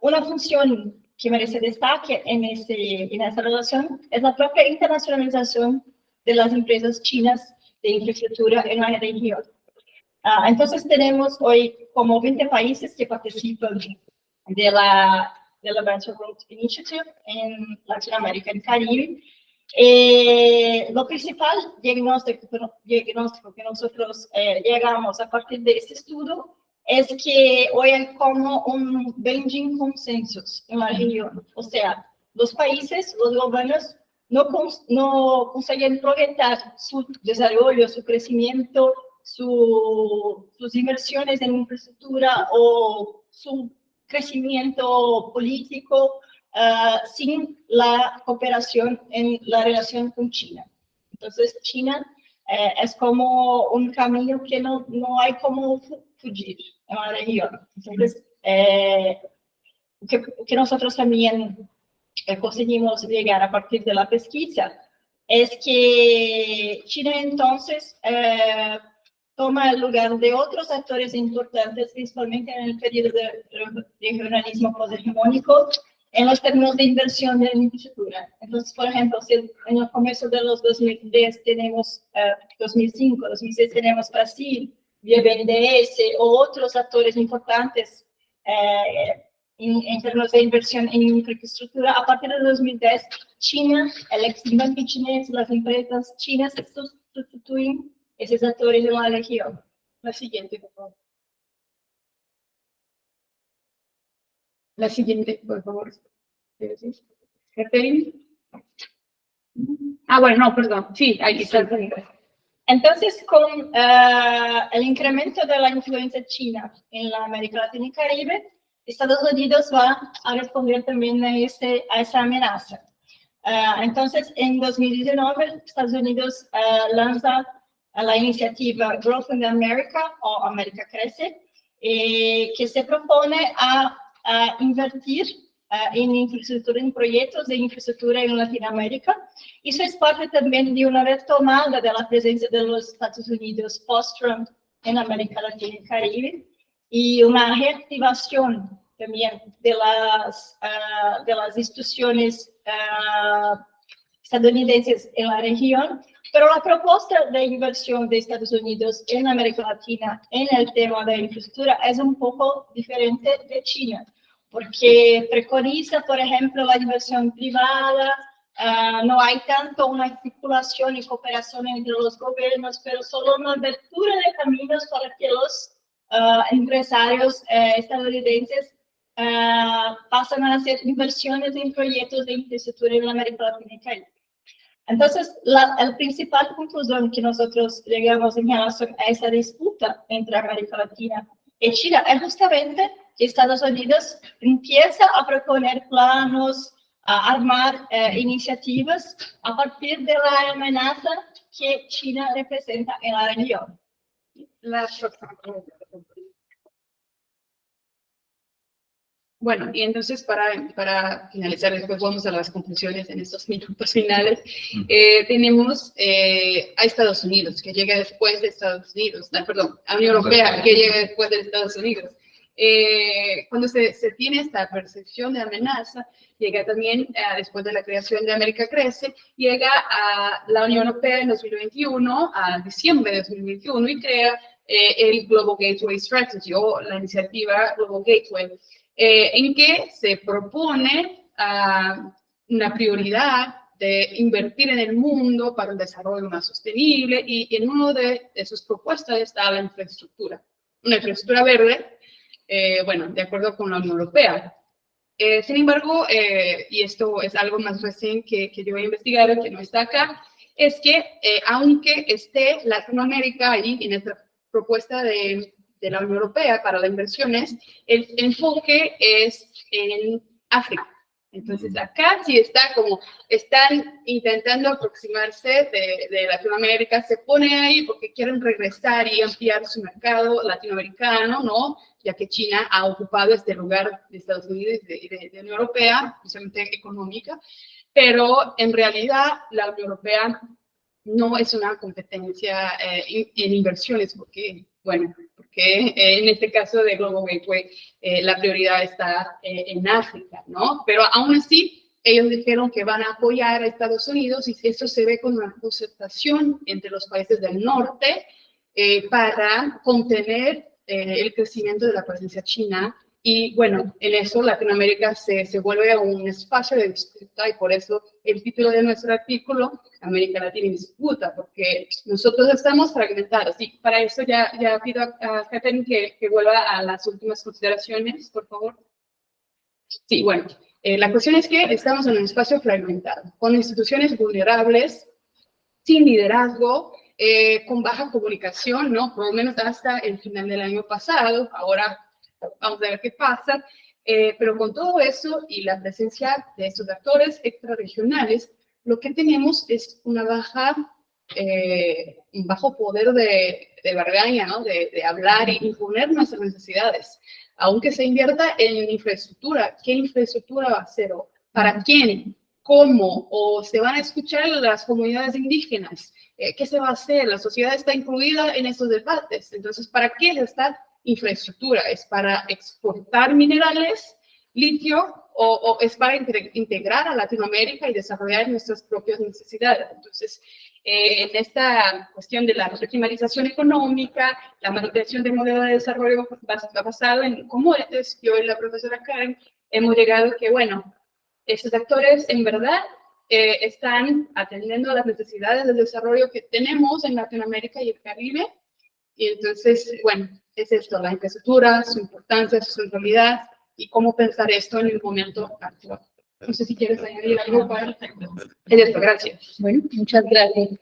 Una función que merece destaque en esta relación es la propia internacionalización de las empresas chinas de infraestructura en la región. Entonces tenemos hoy como 20 países que participan de la Belt and Road Initiative en Latinoamérica y Caribe. Lo principal diagnóstico que nosotros llegamos a partir de este estudio es que hoy hay como un bending consensus en la región. O sea, los países, los gobiernos, no consiguen proyectar su desarrollo, su crecimiento, sus inversiones en infraestructura o su crecimiento político sin la cooperación en la relación con China. Entonces, China es como un camino que no hay como fugir en la región. Entonces, que nosotros también conseguimos llegar a partir de la pesquisa es que China entonces toma el lugar de otros actores importantes, principalmente en el periodo de regionalismo poshegemónico, en los términos de inversión en infraestructura. Entonces, por ejemplo, si en el comienzo de los 2010 tenemos 2005, 2006 tenemos Brasil, vía BNDES o otros actores importantes en términos de inversión en infraestructura, a partir de 2010, China, el ex-banco chinés, las empresas chinas sustituyen esos actores de la región. La siguiente, por favor. La siguiente, por favor. Catherine. Bueno, no, perdón. Sí, ahí está. Entonces, con el incremento de la influencia china en la América Latina y Caribe, Estados Unidos va a responder también a esa amenaza. Entonces, en 2019, Estados Unidos lanza la iniciativa Growth in America, o América Crece, que se propone a invertir en infraestructura, en proyectos de infraestructura en Latinoamérica. Eso es parte también de una retomada de la presencia de los Estados Unidos post-Trump en América Latina y Caribe, y una reactivación también de las instituciones estadounidenses en la región. Pero la propuesta de inversión de Estados Unidos en América Latina en el tema de infraestructura es un poco diferente de China, porque preconiza, por ejemplo, la inversión privada, no hay tanto una articulación y cooperación entre los gobiernos, pero solo una abertura de caminos para que los empresarios estadounidenses pasan a hacer inversiones en proyectos de infraestructura en América Latina y Caribe. Entonces, la principal conclusión que nosotros llegamos en relación a esa disputa entre América Latina y China es justamente que Estados Unidos empieza a proponer planos, a armar iniciativas a partir de la amenaza que China representa en la región. Bueno, y entonces para finalizar, después vamos a las conclusiones en estos minutos finales. Tenemos a Estados Unidos, que llega después de Estados Unidos, perdón, a Unión Europea, que llega después de Estados Unidos. Cuando se tiene esta percepción de amenaza, llega también, después de la creación de América Crece, llega a la Unión Europea en 2021, a diciembre de 2021, y crea el Global Gateway Strategy, o la iniciativa Global Gateway, en que se propone una prioridad de invertir en el mundo para un desarrollo más sostenible, y en una de sus propuestas está la infraestructura, una infraestructura verde, bueno, de acuerdo con la Unión Europea. Sin embargo, y esto es algo más reciente que yo he investigado, que no está acá, es que aunque esté Latinoamérica ahí en esta propuesta de la Unión Europea para las inversiones, el enfoque es en África. Entonces, acá sí está como, están intentando aproximarse de Latinoamérica, se pone ahí porque quieren regresar y ampliar su mercado latinoamericano, ¿no? Ya que China ha ocupado este lugar de Estados Unidos y de Unión Europea, especialmente económica, pero en realidad la Unión Europea no es una competencia en inversiones, porque, bueno, porque en este caso de Global Gateway la prioridad está en África, ¿no? Pero aún así, ellos dijeron que van a apoyar a Estados Unidos, y eso se ve con una concertación entre los países del norte para contener el crecimiento de la presencia china. Y bueno, en eso Latinoamérica se vuelve un espacio de disputa, y por eso el título de nuestro artículo, América Latina en disputa, porque nosotros estamos fragmentados. Y para eso ya pido a Catherine que vuelva a las últimas consideraciones, por favor. Sí, bueno, la cuestión es que estamos en un espacio fragmentado, con instituciones vulnerables, sin liderazgo, con baja comunicación, ¿no? Por lo menos hasta el final del año pasado. Ahora vamos a ver qué pasa, pero con todo eso y la presencia de estos actores extrarregionales, lo que tenemos es un bajo poder de bargaña, ¿no? De hablar y imponer nuestras necesidades, aunque se invierta en infraestructura. ¿Qué infraestructura va a ser? ¿O para quién? ¿Cómo? ¿O se van a escuchar las comunidades indígenas? ¿Qué se va a hacer? La sociedad está incluida en estos debates. Entonces, ¿para qué esta infraestructura? ¿Es para exportar minerales, litio, o es para integrar a Latinoamérica y desarrollar nuestras propias necesidades? Entonces, en esta cuestión de la regionalización económica, la manipulación del modelo de desarrollo basado en commodities, yo y la profesora Karen hemos llegado que, bueno, estos actores en verdad están atendiendo a las necesidades del desarrollo que tenemos en Latinoamérica y el Caribe. Y entonces, bueno, es esto, la infraestructura, su importancia, su centralidad, y cómo pensar esto en el momento actual. No sé si quieres añadir algo para esto. Gracias. Bueno, muchas gracias.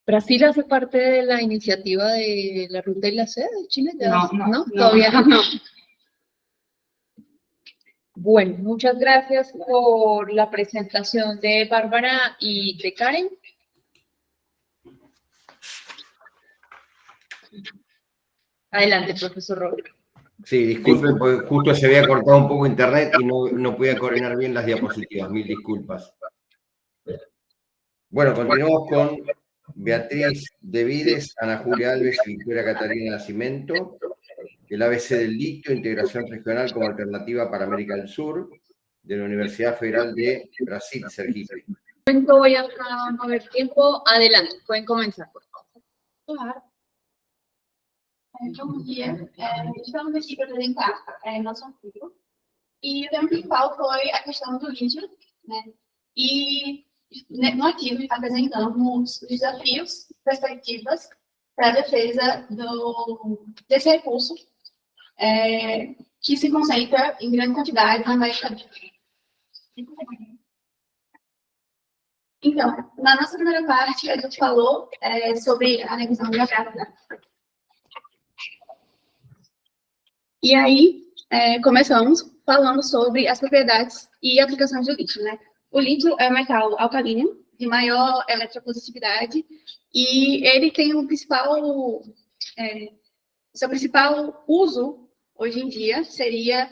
¿Brasil hace parte de la iniciativa de la Ruta y la Seda de Chile? No, todavía no. Bueno, muchas gracias por la presentación de Bárbara y de Karen. Adelante, profesor Robles. Sí, disculpen, porque justo se había cortado un poco internet y no podía coordinar bien las diapositivas. Mil disculpas. Bueno, continuamos con Beatriz Devides, Ana Julia Alves y Victoria Catarina Nascimento, el ABC del litio, integración regional como alternativa para América del Sur, de la Universidad Federal de Brasil, Sergipe. Voy a no ver tiempo. Adelante, pueden comenzar, por favor. Claro. Bom dia, estamos aqui para apresentar nosso artigo, e o tema principal foi a questão do lítio, né? E no artigo apresentamos desafios, perspectivas para a defesa desse recurso que se concentra em grande quantidade na América do Sul. Então, na nossa primeira parte, a gente falou sobre a revisão geográfica. E aí, começamos falando sobre as propriedades e aplicações do lítio, né? O lítio é um metal alcalino, de maior eletropositividade, e ele tem seu principal uso, hoje em dia, seria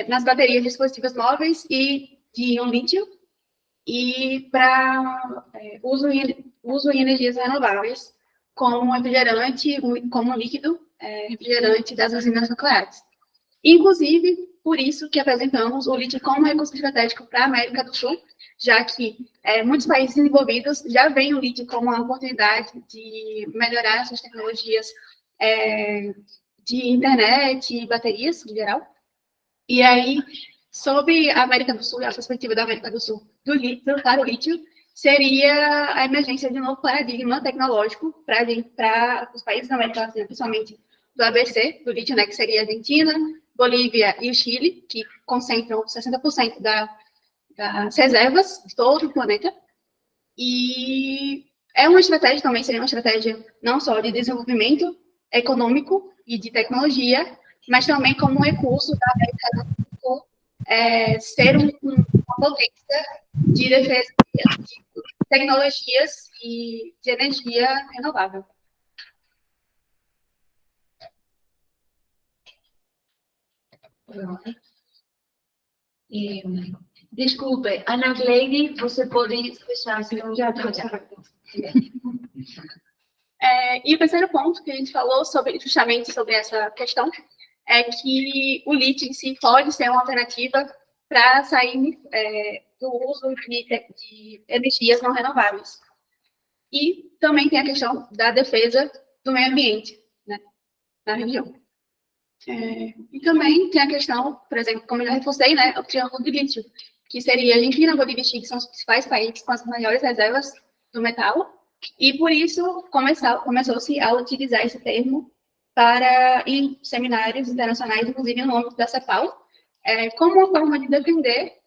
nas baterias de dispositivos móveis e de íon lítio, e para uso em energias renováveis, como refrigerante, como líquido refrigerante das usinas nucleares. Inclusive, por isso que apresentamos o lítio como recurso estratégico para a América do Sul, já que muitos países desenvolvidos já veem o lítio como uma oportunidade de melhorar suas tecnologias de internet e baterias, em geral. E aí, sobre a América do Sul, a perspectiva da América do Sul para o lítio, seria a emergência de um novo paradigma tecnológico para os países da América Latina, principalmente do ABC, do lítio, né, que seria a Argentina, Bolívia e o Chile, que concentram 60% das reservas de todo o planeta. E é uma estratégia também, seria uma estratégia não só de desenvolvimento econômico e de tecnologia, mas também como um recurso da América do Sul ser uma potência de defesa de tecnologias e de energia renovável. Desculpe, Ana Gleide, você pode fechar seu já. E o terceiro ponto que a gente falou justamente sobre essa questão é que o lítio em si pode ser uma alternativa para sair do uso de energias não renováveis. E também tem a questão da defesa do meio ambiente, né, na região. E também tem a questão, por exemplo, como eu já reforcei, né, o triângulo de lítio, que seria a Argentina, Bolívia e Chile, que são os principais países com as maiores reservas do metal, e por isso começou-se a utilizar esse termo em seminários internacionais, inclusive no âmbito da CEPAL, como uma forma de defender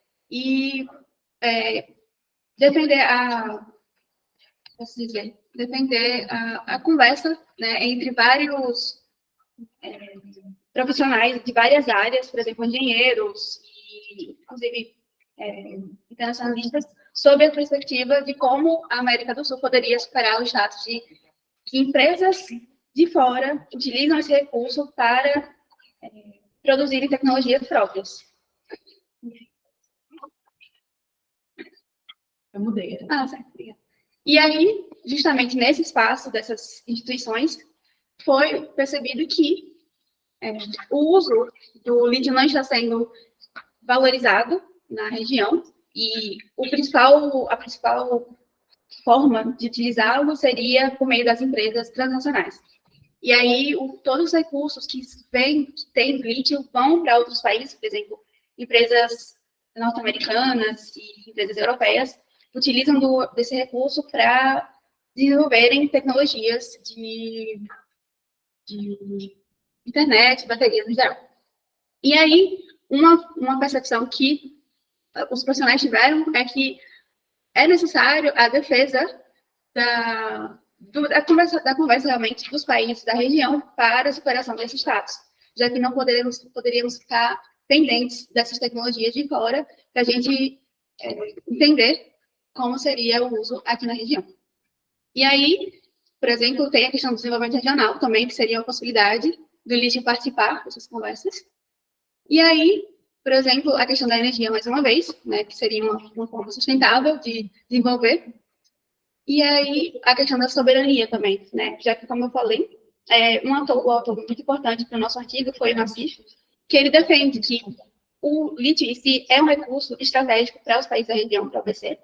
a conversa, né, entre vários profissionais de várias áreas, por exemplo, engenheiros e, inclusive, internacionalistas, sob a perspectiva de como a América do Sul poderia superar o status de que empresas de fora utilizam esse recurso para produzirem tecnologias próprias. Eu mudei. Certo. E aí, justamente nesse espaço dessas instituições, foi percebido que o uso do lítio não está sendo valorizado na região e a principal forma de utilizá-lo seria por meio das empresas transnacionais. E aí, todos os recursos que têm lítio vão para outros países, por exemplo, empresas norte-americanas e empresas europeias utilizam desse recurso para desenvolverem tecnologias de internet, baterias em geral. E aí, uma percepção que os profissionais tiveram é que é necessário a defesa da conversa realmente dos países da região para a superação desses status, já que não poderíamos ficar pendentes dessas tecnologias de fora para a gente entender como seria o uso aqui na região. E aí, por exemplo, tem a questão do desenvolvimento regional também, que seria uma possibilidade do lítio participar dessas conversas. E aí, por exemplo, a questão da energia, mais uma vez, né, que seria uma forma sustentável de desenvolver. E aí, a questão da soberania também, né, já que, como eu falei, o autor muito importante para o nosso artigo foi o Nassif, que ele defende que o lítio em si é um recurso estratégico para os países da região, para o ABC,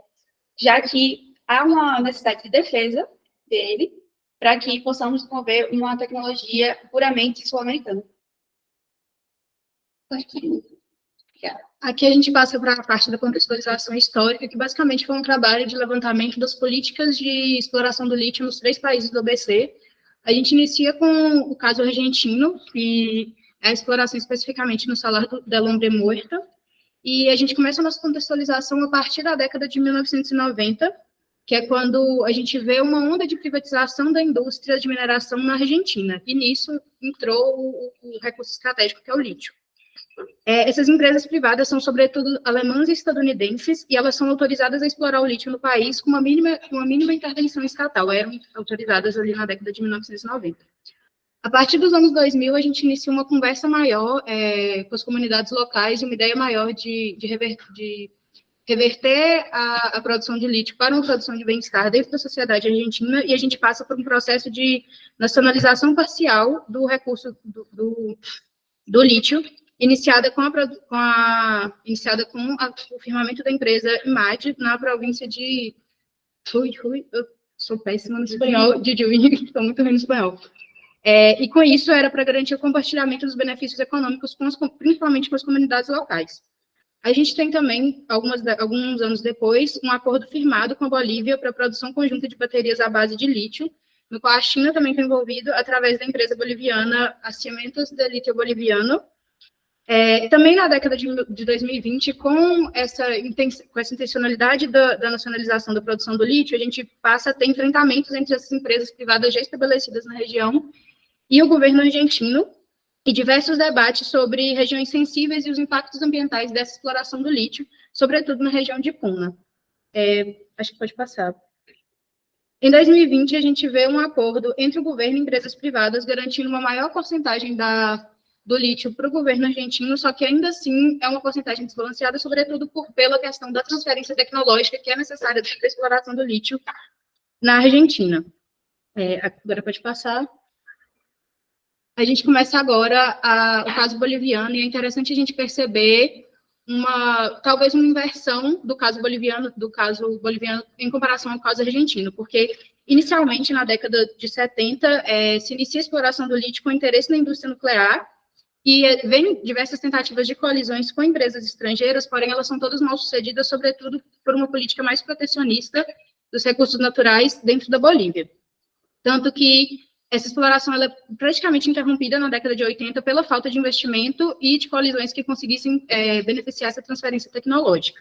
já que há uma necessidade de defesa dele para que possamos desenvolver uma tecnologia puramente sul-americana. Aqui a gente passa para a parte da contextualização histórica, que basicamente foi um trabalho de levantamento das políticas de exploração do lítio nos 3 países do ABC. A gente inicia com o caso argentino, que a exploração especificamente no Salar del Hombre Muerto, e a gente começa a nossa contextualização a partir da década de 1990, que é quando a gente vê uma onda de privatização da indústria de mineração na Argentina, e nisso entrou o recurso estratégico, que é o lítio. Essas empresas privadas são, sobretudo, alemãs e estadunidenses, e elas são autorizadas a explorar o lítio no país com uma mínima intervenção estatal, eram autorizadas ali na década de 1990. A partir dos anos 2000, a gente inicia uma conversa maior com as comunidades locais, uma ideia maior de reverter a produção de lítio para uma produção de bem-estar dentro da sociedade argentina, e a gente passa por um processo de nacionalização parcial do recurso do lítio, iniciada com o firmamento da empresa IMAD na província de... eu sou péssima no espanhol, de Jujuy, estou muito ruim no espanhol. E com isso era para garantir o compartilhamento dos benefícios econômicos, principalmente com as comunidades locais. A gente tem também, alguns anos depois, um acordo firmado com a Bolívia para a produção conjunta de baterias à base de lítio, no qual a China também está envolvida através da empresa boliviana Cimentos de Litio Boliviano. Também na década de 2020, com essa intencionalidade da nacionalização da produção do lítio, a gente passa a ter enfrentamentos entre essas empresas privadas já estabelecidas na região e o governo argentino, e diversos debates sobre regiões sensíveis e os impactos ambientais dessa exploração do lítio, sobretudo na região de Puna. Acho que pode passar. Em 2020, a gente vê um acordo entre o governo e empresas privadas, garantindo uma maior porcentagem do lítio para o governo argentino, só que ainda assim é uma porcentagem desbalanceada, sobretudo pela questão da transferência tecnológica que é necessária para a exploração do lítio na Argentina. Agora pode passar. A gente começa agora o caso boliviano, e é interessante a gente perceber talvez uma inversão do caso boliviano em comparação ao caso argentino, porque inicialmente na década de 70 se inicia a exploração do lítio com interesse na indústria nuclear, e vem diversas tentativas de coalizões com empresas estrangeiras, porém elas são todas mal sucedidas, sobretudo por uma política mais protecionista dos recursos naturais dentro da Bolívia. Tanto que essa exploração ela é praticamente interrompida na década de 80 pela falta de investimento e de coalizões que conseguissem beneficiar essa transferência tecnológica.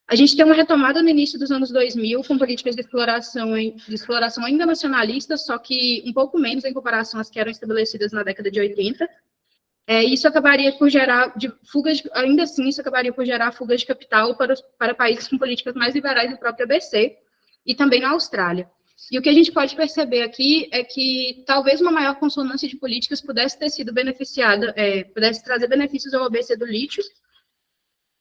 A gente tem uma retomada no início dos anos 2000, com políticas de exploração ainda nacionalistas, só que um pouco menos em comparação às que eram estabelecidas na década de 80. Isso acabaria por gerar ainda assim, isso acabaria por gerar fugas de capital para países com políticas mais liberais do próprio ABC, e também na Austrália. E o que a gente pode perceber aqui é que talvez uma maior consonância de políticas pudesse ter sido beneficiada, pudesse trazer benefícios ao ABC do lítio,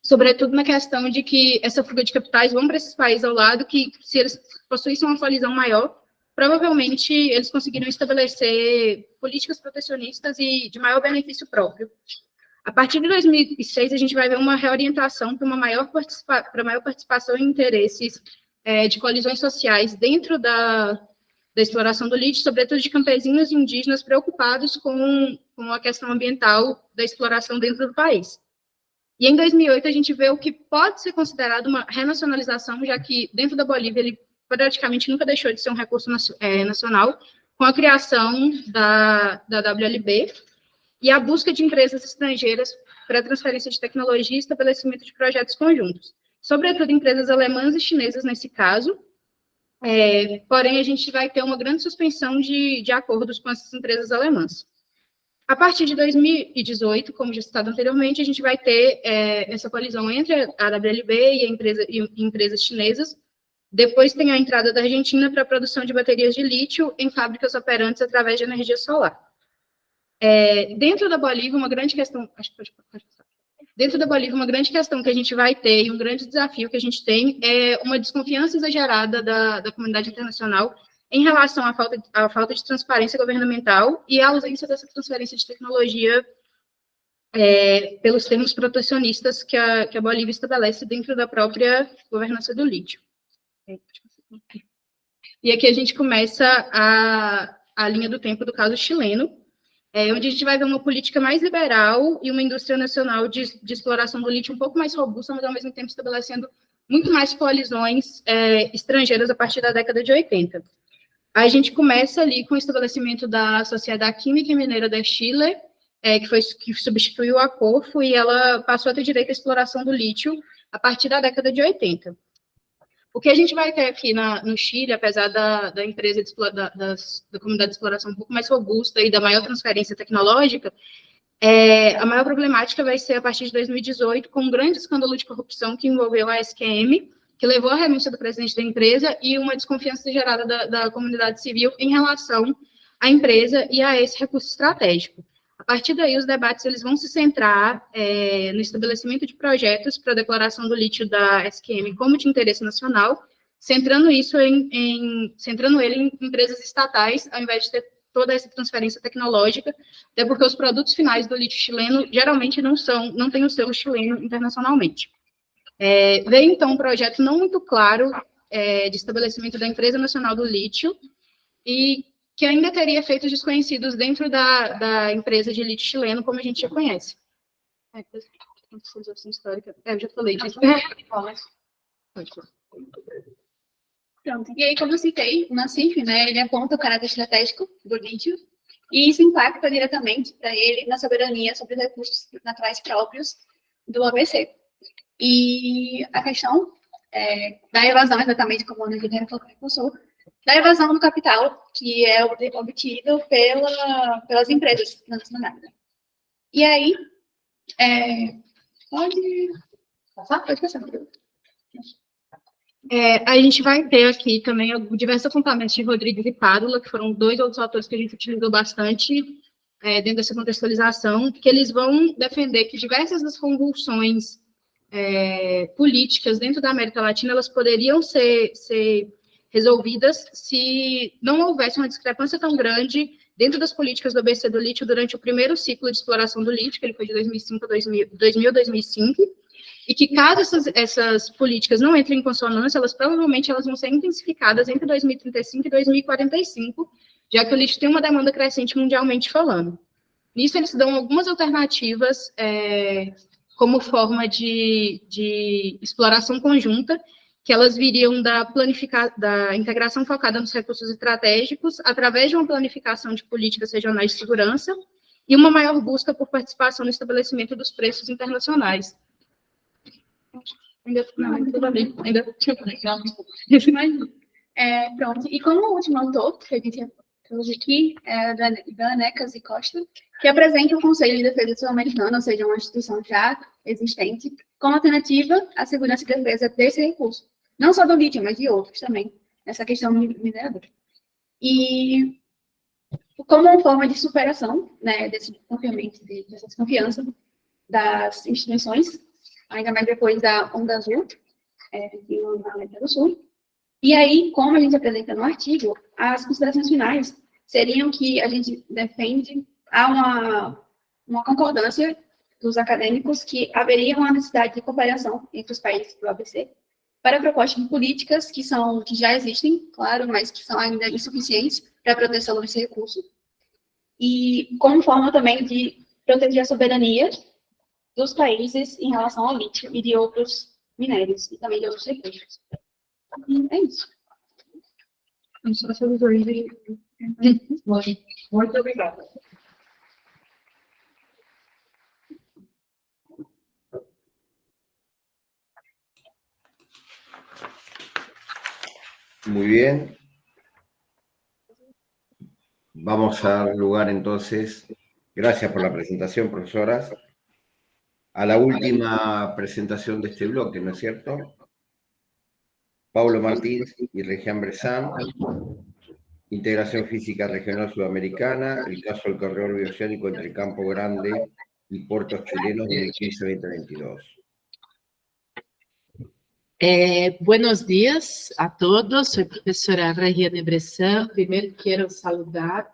sobretudo na questão de que essa fuga de capitais vão para esses países ao lado, que se eles possuíssem uma coalizão maior, provavelmente eles conseguiriam estabelecer políticas protecionistas e de maior benefício próprio. A partir de 2006, a gente vai ver uma reorientação para maior participação em interesses de coalizões sociais dentro da exploração do lítio, sobretudo de campesinos e indígenas preocupados com a questão ambiental da exploração dentro do país. E em 2008 a gente vê o que pode ser considerado uma renacionalização, já que dentro da Bolívia ele praticamente nunca deixou de ser um recurso nacional, com a criação da WLB e a busca de empresas estrangeiras para transferência de tecnologia e estabelecimento de projetos conjuntos, sobretudo empresas alemãs e chinesas nesse caso, porém a gente vai ter uma grande suspensão de acordos com essas empresas alemãs. A partir de 2018, como já citado anteriormente, a gente vai ter essa colisão entre a WLB e empresas chinesas. Depois tem a entrada da Argentina para a produção de baterias de lítio em fábricas operantes através de energia solar. Dentro da Bolívia, uma grande questão... Dentro da Bolívia, uma grande questão que a gente vai ter e um grande desafio que a gente tem é uma desconfiança exagerada da comunidade internacional em relação à falta de transparência governamental e à ausência dessa transferência de tecnologia pelos termos protecionistas que a Bolívia estabelece dentro da própria governança do lítio. E aqui a gente começa a linha do tempo do caso chileno, onde a gente vai ver uma política mais liberal e uma indústria nacional de exploração do lítio um pouco mais robusta, mas ao mesmo tempo estabelecendo muito mais coalizões estrangeiras a partir da década de 80. A gente começa ali com o estabelecimento da Sociedade Química e Mineira de Chile, que substituiu a Corfo, e ela passou a ter direito à exploração do lítio a partir da década de 80. O que a gente vai ter aqui no Chile, apesar da empresa da comunidade de exploração um pouco mais robusta e da maior transferência tecnológica, a maior problemática vai ser a partir de 2018, com um grande escândalo de corrupção que envolveu a SQM, que levou à renúncia do presidente da empresa e uma desconfiança gerada da comunidade civil em relação à empresa e a esse recurso estratégico. A partir daí, os debates eles vão se centrar no estabelecimento de projetos para a declaração do lítio da SQM como de interesse nacional, centrando ele em empresas estatais, ao invés de ter toda essa transferência tecnológica, até porque os produtos finais do lítio chileno geralmente não têm o selo chileno internacionalmente. Veio, então, um projeto não muito claro de estabelecimento da Empresa Nacional do Lítio, e que ainda teria efeitos desconhecidos dentro da empresa de lítio chileno, como a gente já conhece. Eu já falei disso. Pronto. E aí, como eu citei, o Nassif, né, ele aponta o caráter estratégico do lítio, e isso impacta diretamente para ele na soberania sobre os recursos naturais próprios do ABC. E a questão da evasão, exatamente como a Ana Juliana falou, da evasão do capital, que é obtido pelas empresas transnacionais. E aí, pode passar? Pode passar. A gente vai ter aqui também diversos apontamentos de Rodrigues e Pádula, que foram dois outros autores que a gente utilizou bastante dentro dessa contextualização, que eles vão defender que diversas das convulsões políticas dentro da América Latina, elas poderiam ser resolvidas se não houvesse uma discrepância tão grande dentro das políticas do ABC do lítio durante o primeiro ciclo de exploração do lítio, que ele foi de 2005 a 2005, e que caso essas políticas não entrem em consonância, elas provavelmente vão ser intensificadas entre 2035 e 2045, já que o lítio tem uma demanda crescente mundialmente falando. Nisso, eles dão algumas alternativas como forma de exploração conjunta, que elas viriam da integração focada nos recursos estratégicos, através de uma planificação de políticas regionais de segurança e uma maior busca por participação no estabelecimento dos preços internacionais. Pronto. E como o último autor que a gente trouxe aqui é da Necas e Costa, que apresenta o Conselho de Defesa Sul-Americano, ou seja, uma instituição já existente, como alternativa à segurança e defesa desse recurso. Não só do lítio, mas de outros também, nessa questão mineradora. E como uma forma de superação, né, dessa desconfiança das instituições, ainda mais depois da Onda Azul, na América do Sul. E aí, como a gente apresenta no artigo, as considerações finais seriam que a gente defende uma concordância dos acadêmicos que haveria uma necessidade de cooperação entre os países do ABC para propostas de políticas que já existem, claro, mas que são ainda insuficientes para a proteção desse recurso, e como forma também de proteger a soberania dos países em relação ao lítio e de outros minérios, e também de outros recursos. E é isso. Muito obrigada. Muy bien. Vamos a dar lugar entonces, gracias por la presentación, profesoras, a la última presentación de este bloque, ¿no es cierto? Paulo Martínez y Regián Bressan, Integración Física Regional Sudamericana, el caso del corredor bioceánico entre Campo Grande y puertos chilenos 2015-2022. Buenos días a todos, soy profesora Regiane Bressan. Primero quiero saludar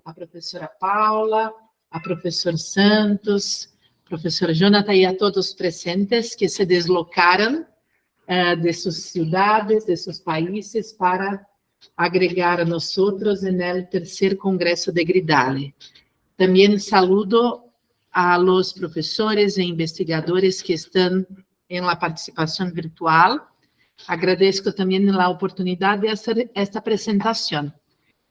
a profesora Paula, a profesor Santos, profesor Jonathan y a todos presentes que se deslocaron de sus ciudades, de sus países para agregar a nosotros en el tercer Congreso de Gridale. También saludo a los profesores e investigadores que están en la participación virtual. Agradezco también la oportunidad de hacer esta presentación.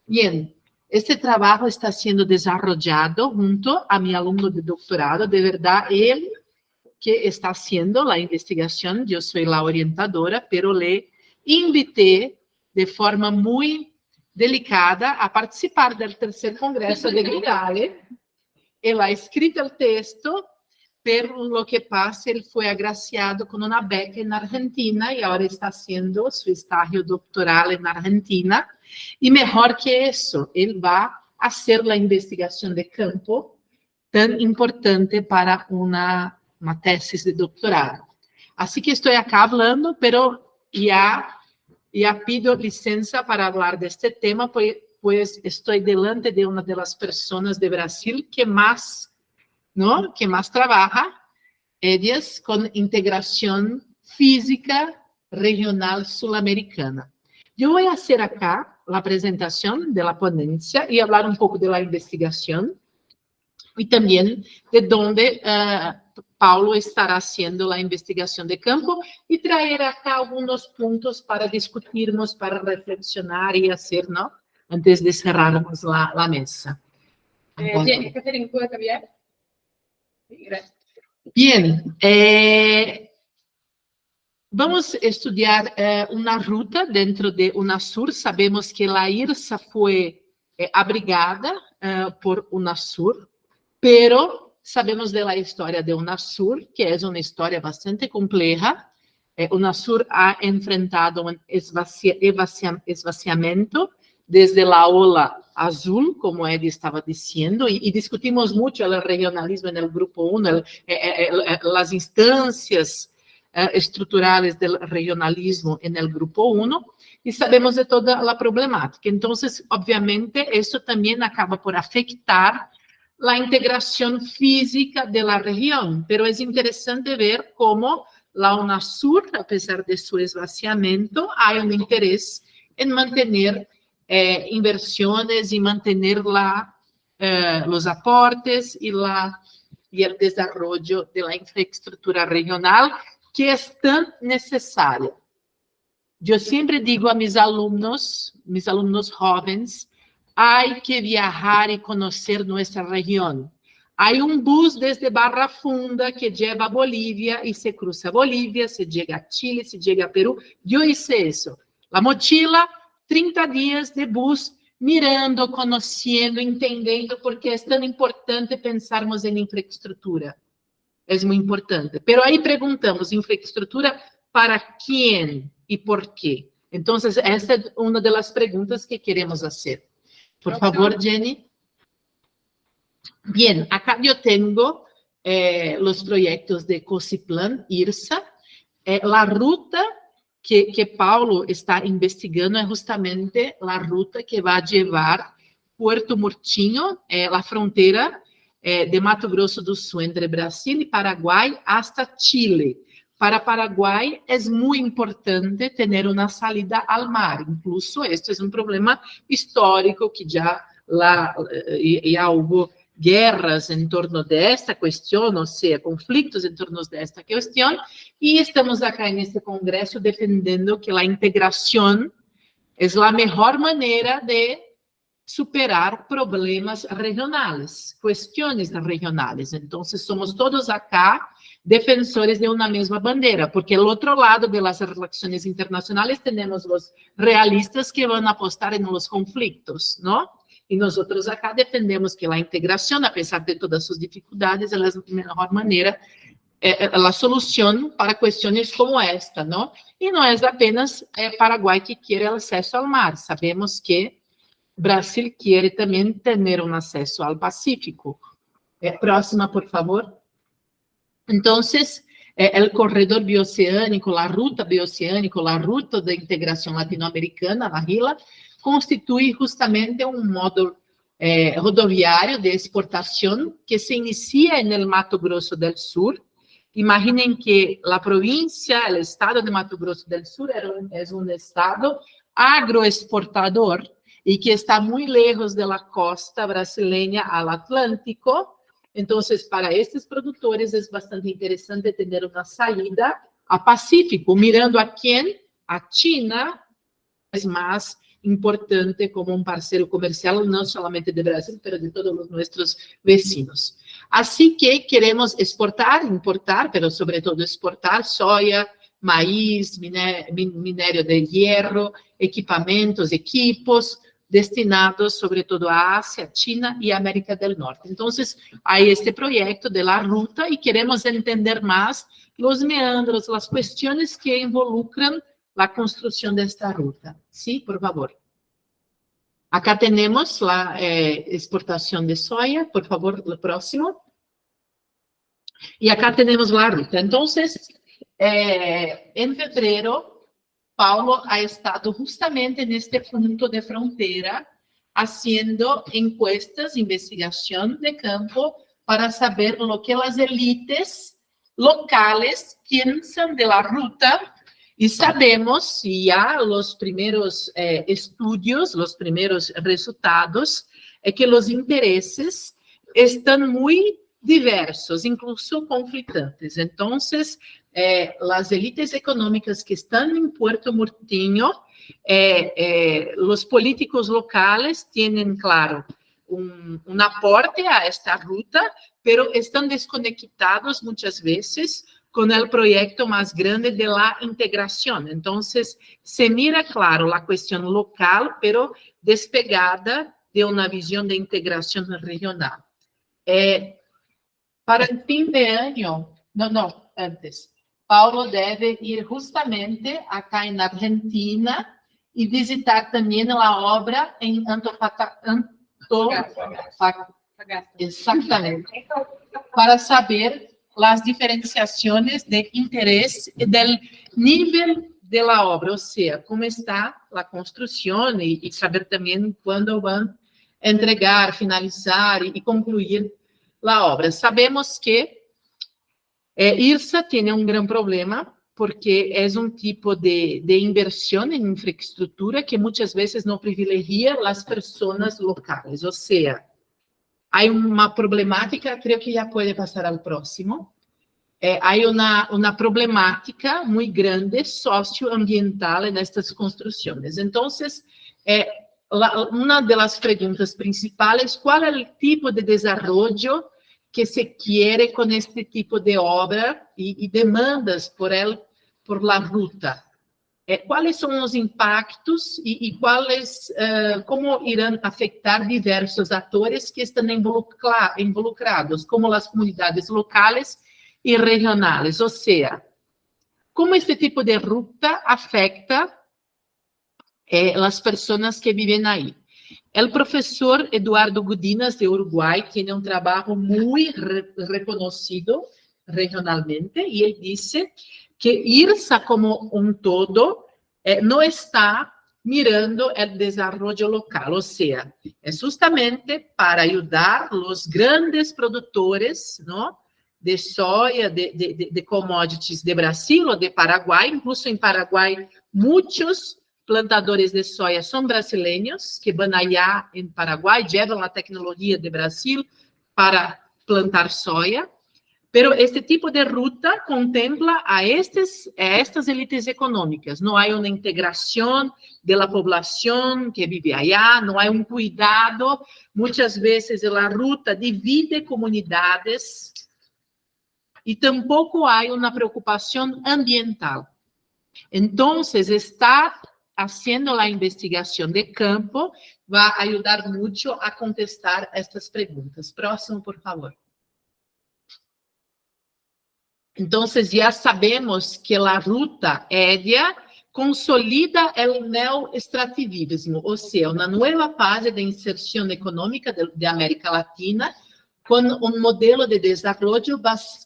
Bien, Este trabajo está siendo desarrollado junto a mi alumno de doctorado. De verdad, él que está haciendo la investigación, yo soy la orientadora, pero le invité de forma muy delicada a participar del tercer congreso de Gridale. Él ha escrito el texto, pero lo que pasa, él fue agraciado con una beca en Argentina y ahora está haciendo su estágio doctoral en Argentina. Y mejor que eso, él va a hacer la investigación de campo tan importante para una tesis de doctorado. Así que estoy acá hablando, pero ya pido licencia para hablar de este tema, pues estoy delante de una de las personas de Brasil que más trabaja, ellas con integración física regional sudamericana. Yo voy a hacer acá la presentación de la ponencia y hablar un poco de la investigación y también de dónde Paulo estará haciendo la investigación de campo y traer acá algunos puntos para discutirnos, para reflexionar y hacer, ¿no? Antes de cerrarnos la mesa. Bien, Catherine, ¿puedo cambiar? Sí, gracias. Bien, vamos a estudiar una ruta dentro de UNASUR. Sabemos que la IRSA fue abrigada por UNASUR, pero sabemos de la historia de UNASUR, que es una historia bastante compleja. UNASUR ha enfrentado un esvaciamiento desde la ola azul, como Eddie estaba diciendo, y discutimos mucho el regionalismo en el grupo 1, las instancias estruturales del regionalismo en el grupo 1, y sabemos de toda la problemática. Entonces, obviamente, eso también acaba por afectar la integración física de la región, pero es interesante ver cómo la UNASUR, a pesar de su esvaciamiento, hay un interés en mantener inversiones y mantener los aportes y el desarrollo de la infraestructura regional que es tan necesaria. Yo siempre digo a mis alumnos jóvenes, hay que viajar y conocer nuestra región. Hay un bus desde Barra Funda que lleva a Bolivia y se cruza Bolivia, se llega a Chile, se llega a Perú. Yo hice eso. La mochila, 30 días de bus, mirando, conociendo, entendendo, porque es tan importante pensarmos en infraestructura. Es muy importante. Pero ahí preguntamos, infraestructura para quién y por qué. Entonces, esta es una de las preguntas que queremos hacer. Por favor, Jenny. Bien, acá yo tengo los proyectos de COSIPLAN, IRSA. La ruta que Paulo está investigando es justamente la ruta que va a llevar Puerto Murtinho, la frontera de Mato Grosso do Sul entre Brasil y Paraguay hasta Chile. Para Paraguay es muy importante tener una salida al mar. Incluso esto es un problema histórico que ya hubo guerras en torno de esta cuestión, o sea, conflictos en torno de esta cuestión, y estamos acá en este congreso defendiendo que la integración es la mejor manera de superar problemas regionales, cuestiones regionales. Entonces, somos todos acá defensores de una misma bandera, porque el otro lado de las relaciones internacionales tenemos los realistas que van a apostar en los conflictos, ¿no? Y nosotros acá defendemos que la integración, a pesar de todas sus dificultades, es la mejor manera, la solución para cuestiones como esta, ¿no? Y no es apenas Paraguay que quiere el acceso al mar, sabemos que Brasil quiere también tener un acceso al Pacífico. Próxima, por favor. Entonces, el corredor bioceánico, la ruta bioceánica, la ruta de integración latinoamericana, la RILA, constituye justamente un modo rodoviario de exportación que se inicia en el Mato Grosso del Sur. Imaginen que la provincia, el estado de Mato Grosso del Sur es un estado agroexportador y que está muy lejos de la costa brasileña al Atlántico. Entonces, para estos productores es bastante interesante tener una salida a Pacífico, mirando a quién, a China, es más importante como un parceiro comercial, no solamente de Brasil, pero de todos los nuestros vecinos. Así que queremos exportar, importar, pero sobre todo exportar soya, maíz, minério de hierro, equipamentos, equipos, destinados sobre todo a Ásia, China y América del Norte. Entonces, hay este proyecto de la ruta y queremos entender más los meandros, las cuestiones que involucran la construcción de esta ruta. Sí, por favor. Acá tenemos la exportación de soya. Por favor, lo próximo. Y acá tenemos la ruta. Entonces, en febrero, Paulo ha estado justamente en este punto de frontera haciendo encuestas, investigación de campo para saber lo que las élites locales piensan de la ruta y sabemos, y ya los primeros estudios, los primeros resultados, que los intereses están muy diversos, incluso conflitantes. Entonces, las élites económicas que están en Puerto Murtinho, los políticos locales tienen, claro, un aporte a esta ruta, pero están desconectados muchas veces con el proyecto más grande de la integración. Entonces, se mira, claro, la cuestión local, pero despegada de una visión de integración regional. Para el fin de año, antes, Paulo debe ir justamente acá en Argentina y visitar también la obra en Antofagasta. Exactamente. Para saber las diferenciaciones de interés del nivel de la obra, o sea, cómo está la construcción y saber también cuándo van a entregar, finalizar y concluir la obra. Sabemos que IRSA tiene un gran problema porque es un tipo de inversión en infraestructura que muchas veces no privilegia las personas locales. O sea, hay una problemática, creo que ya puede pasar al próximo, hay una problemática muy grande socioambiental en estas construcciones. Entonces, una de las preguntas principales, ¿cuál es el tipo de desarrollo que se quiere con este tipo de obra y demandas por la ruta? ¿Cuáles son los impactos y cómo irán a afectar diversos actores que están involucrados, como las comunidades locales y regionales? O sea, ¿cómo este tipo de ruta afecta las personas que viven ahí? El profesor Eduardo Gudinas, de Uruguay, tiene un trabajo muy reconocido regionalmente, y él dice que IRSA como un todo no está mirando el desarrollo local, o sea, es justamente para ayudar a los grandes productores, ¿no?, de soya, de commodities de Brasil o de Paraguay. Incluso en Paraguay muchos plantadores de soya son brasileños que van allá en Paraguay, llevan la tecnología de Brasil para plantar soya. Pero este tipo de ruta contempla a estas élites económicas. No hay una integración de la población que vive allá, no hay un cuidado. Muchas veces la ruta divide comunidades y tampoco hay una preocupación ambiental. Entonces, está haciendo la investigación de campo va a ayudar mucho a contestar estas preguntas. Próximo, por favor. Entonces, ya sabemos que la ruta aérea consolida el neoextrativismo, o sea, una nueva fase de inserción económica de América Latina con un modelo de desarrollo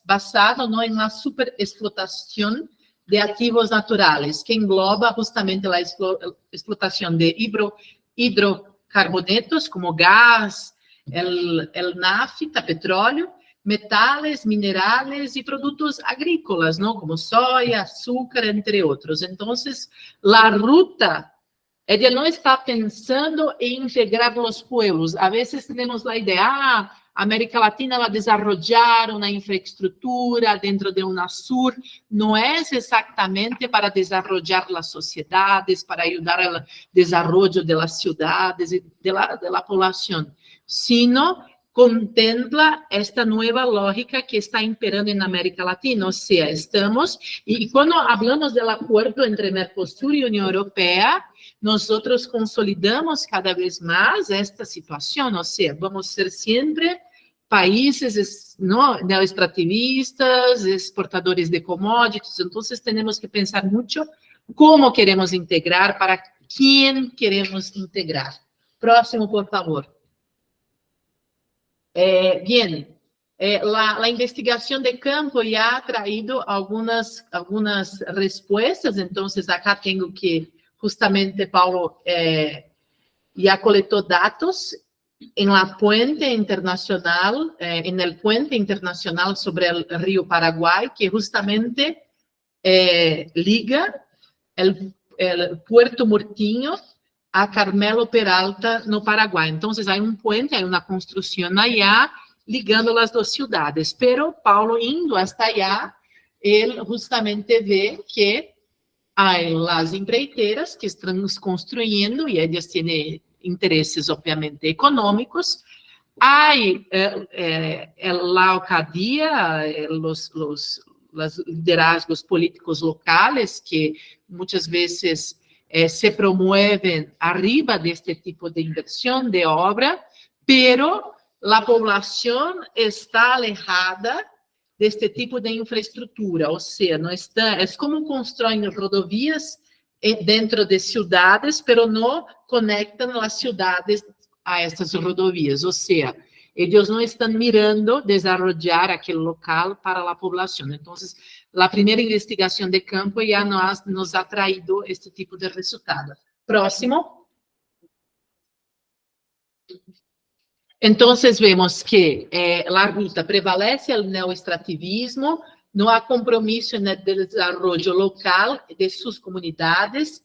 basado no en la superexplotación de activos naturales, que engloba justamente la explotación de hidrocarbonetos como gas, el nafta, petróleo, metales, minerales y productos agrícolas, ¿no?, como soya, azúcar, entre otros. Entonces, la ruta, ella no está pensando en integrar los pueblos. A veces tenemos la idea, América Latina va a desarrollar una infraestructura dentro de UNASUR, no es exactamente para desarrollar las sociedades, para ayudar al desarrollo de las ciudades y de la población, sino contempla esta nueva lógica que está imperando en América Latina, o sea, estamos, y cuando hablamos del acuerdo entre Mercosur y Unión Europea, nosotros consolidamos cada vez más esta situación, o sea, vamos a ser siempre países no neoextrativistas, exportadores de commodities, entonces tenemos que pensar mucho cómo queremos integrar, para quién queremos integrar. Próximo, por favor. Bien, la investigación de campo ya ha traído algunas respuestas, entonces acá tengo que, justamente, Paulo ya colectó datos en la puente internacional, en el puente internacional sobre el río Paraguay, que justamente liga el Puerto Murtinho a Carmelo Peralta, no Paraguay. Entonces, hay un puente, hay una construcción allá, ligando las dos ciudades. Pero Paulo, indo hasta allá, él justamente ve que hay las empreiteiras que están construyendo, y ellas tienen intereses, obviamente, económicos. Hay la alcaldía, los liderazgos políticos locales que muchas veces se promueven arriba de este tipo de inversión, de obra, pero la población está alejada de este tipo de infraestructura, o sea, no está, es como construyen rodovias dentro de ciudades, pero no conectan las ciudades a estas rodovias, o sea, ellos no están mirando desarrollar aquel local para la población. Entonces, la primera investigación de campo ya nos ha traído este tipo de resultado. Próximo. Entonces, vemos que la ruta prevalece el neoextrativismo, no hay compromiso en el desarrollo local de sus comunidades,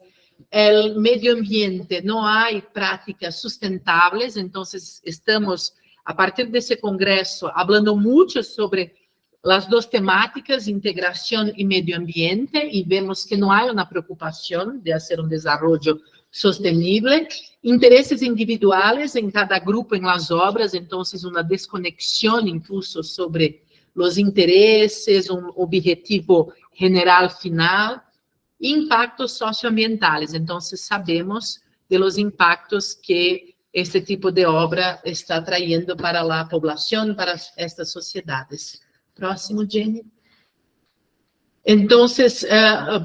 el medio ambiente, no hay prácticas sustentables, entonces estamos, a partir de ese congreso, hablando mucho sobre las dos temáticas, integración y medio ambiente, y vemos que no hay una preocupación de hacer un desarrollo sostenible, intereses individuales en cada grupo en las obras, entonces una desconexión incluso sobre los intereses, un objetivo general final, impactos socioambientales, entonces sabemos de los impactos que este tipo de obra está trayendo para la población, para estas sociedades. Próximo, Jenny. Entonces,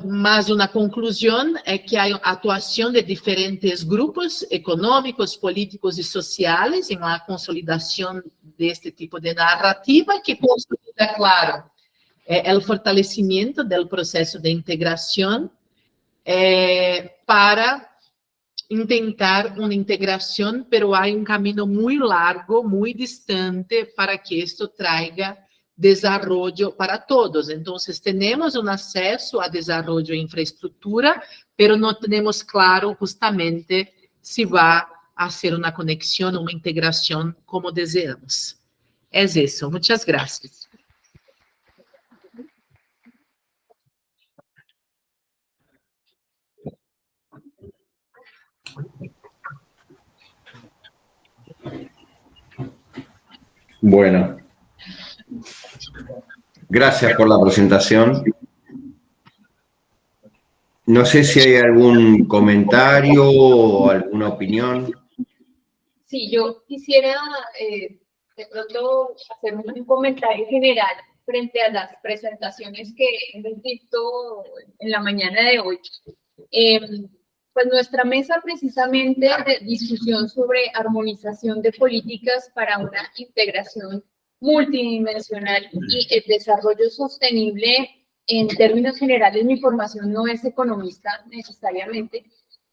más una conclusión es que hay actuación de diferentes grupos económicos, políticos y sociales en la consolidación de este tipo de narrativa que consolida, claro, el fortalecimiento del proceso de integración para intentar una integración, pero hay un camino muy largo, muy distante para que esto traiga desarrollo para todos. Entonces, tenemos un acceso a desarrollo e infraestructura, pero no tenemos claro justamente si va a ser una conexión, una integración como deseamos. Es eso. Muchas gracias. Bueno, gracias por la presentación. No sé si hay algún comentario o alguna opinión. Sí, yo quisiera de pronto hacer un comentario general frente a las presentaciones que hemos visto en la mañana de hoy. Pues nuestra mesa precisamente de discusión sobre armonización de políticas para una integración multidimensional y el desarrollo sostenible, en términos generales, mi formación no es economista necesariamente,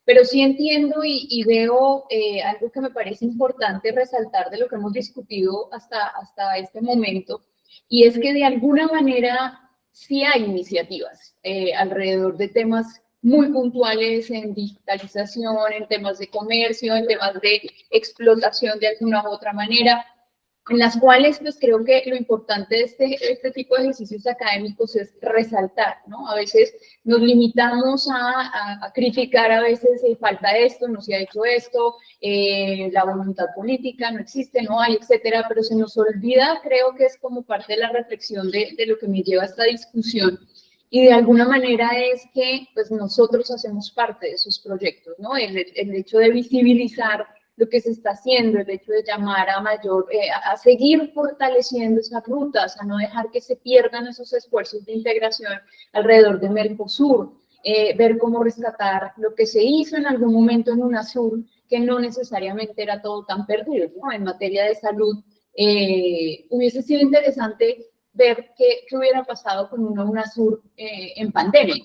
pero sí entiendo y veo algo que me parece importante resaltar de lo que hemos discutido hasta este momento, y es que de alguna manera sí hay iniciativas alrededor de temas muy puntuales en digitalización, en temas de comercio, en temas de explotación de alguna u otra manera. en las cuales pues creo que lo importante de este tipo de ejercicios académicos es resaltar, ¿no? A veces nos limitamos a criticar, a veces falta esto, no se ha hecho esto, la voluntad política no existe, no hay, etcétera, pero se nos olvida, creo que es como parte de la reflexión de lo que me lleva a esta discusión, y de alguna manera es que pues nosotros hacemos parte de esos proyectos, ¿no? El hecho de visibilizar lo que se está haciendo, el hecho de llamar a seguir fortaleciendo esas rutas, a no dejar que se pierdan esos esfuerzos de integración alrededor de Mercosur, ver cómo rescatar lo que se hizo en algún momento en UNASUR, que no necesariamente era todo tan perdido, ¿no? En materia de salud, hubiese sido interesante ver qué hubiera pasado con una UNASUR en pandemia,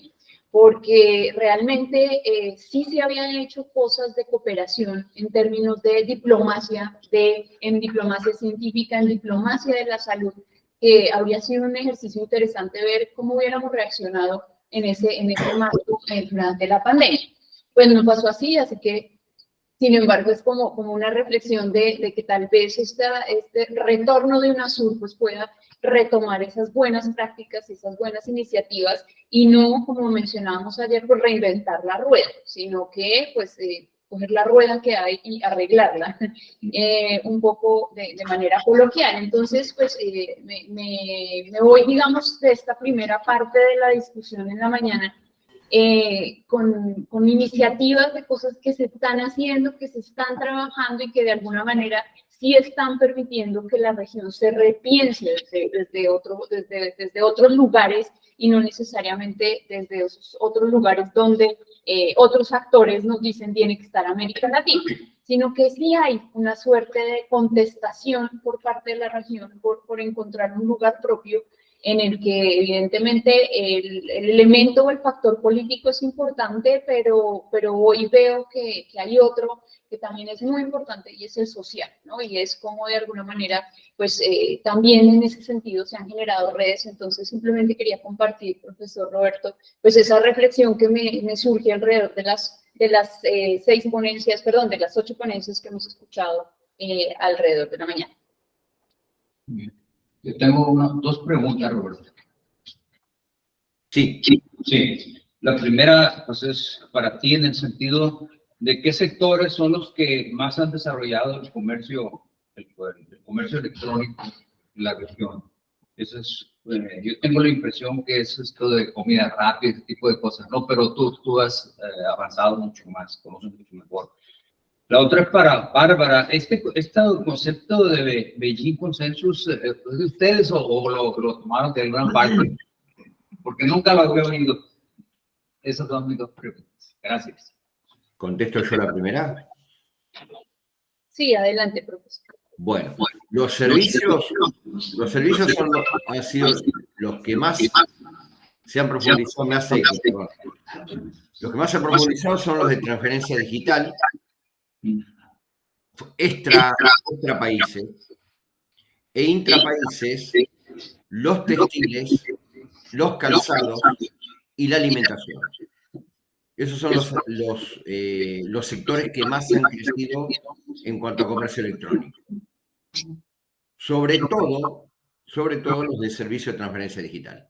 porque realmente sí se habían hecho cosas de cooperación en términos de diplomacia, en diplomacia científica, en diplomacia de la salud, que habría sido un ejercicio interesante ver cómo hubiéramos reaccionado en ese marco durante la pandemia. Pues no pasó así que, sin embargo, es como una reflexión de que tal vez este retorno de UNASUR pues pueda retomar esas buenas prácticas, esas buenas iniciativas, y no, como mencionábamos ayer, pues reinventar la rueda, sino que pues coger la rueda que hay y arreglarla un poco de manera coloquial. Entonces, pues me voy, digamos, de esta primera parte de la discusión en la mañana con iniciativas de cosas que se están haciendo, que se están trabajando y que de alguna manera sí están permitiendo que la región se repiense desde otros lugares y no necesariamente desde esos otros lugares donde otros actores nos dicen tiene que estar América Latina, sino que sí hay una suerte de contestación por parte de la región por encontrar un lugar propio en el que evidentemente el elemento o el factor político es importante, pero hoy veo que hay otro que también es muy importante y es el social, ¿no? Y es como de alguna manera, pues también en ese sentido se han generado redes. Entonces simplemente quería compartir, profesor Roberto, pues esa reflexión que me surge alrededor de las 8 ponencias que hemos escuchado alrededor de la mañana. Yo tengo dos preguntas, Roberto. Sí. Sí. La primera, pues, es para ti en el sentido de qué sectores son los que más han desarrollado el comercio electrónico en la región. Eso es, yo tengo la impresión que es esto de comida rápida, ese tipo de cosas, ¿no? Pero tú has avanzado mucho más, conoces mucho mejor. La otra es para Bárbara. Este concepto de Beijing Consensus, ¿es de ustedes o lo tomaron de gran parte? Porque nunca lo había oído. Esas son mis dos preguntas. Gracias. ¿Contesto yo la primera? Sí, adelante, profesor. Bueno, los servicios han sido los que más se han profundizado, los que más se han profundizado son los de transferencia digital, extra países e intrapaíses, los textiles, los calzados y la alimentación. Esos son los sectores que más han crecido en cuanto a comercio electrónico. Sobre todo los de servicio de transferencia digital.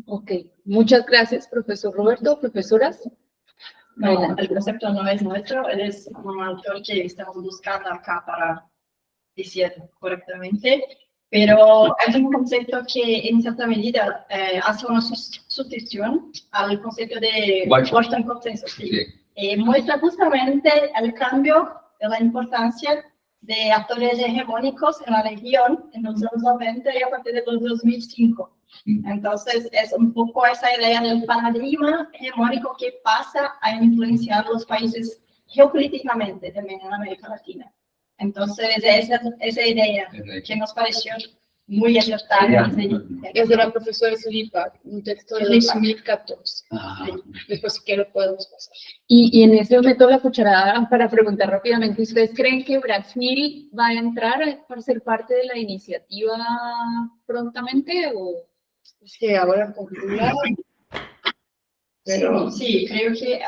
Ok, muchas gracias, profesor Roberto. ¿Profesoras? No, el concepto no es nuestro, es un autor que estamos buscando acá para decir correctamente, pero es un concepto que en cierta medida hace una sustitución al concepto de Washington Consensus. Muestra justamente el cambio de la importancia de actores hegemónicos en la región en los años 90 y a partir de los 2005. Entonces, es un poco esa idea del paradigma hegemónico que pasa a influenciar los países geopolíticamente también en América Latina. Entonces, esa idea que nos pareció muy acertada. Es de la profesora Zulipa, un texto de 2014. Después, si quiero, podemos pasar. Y en ese momento la cucharada para preguntar rápidamente, ¿ustedes creen que Brasil va a entrar para ser parte de la iniciativa prontamente o...? Es que ahora concluya. Pero sí, creo que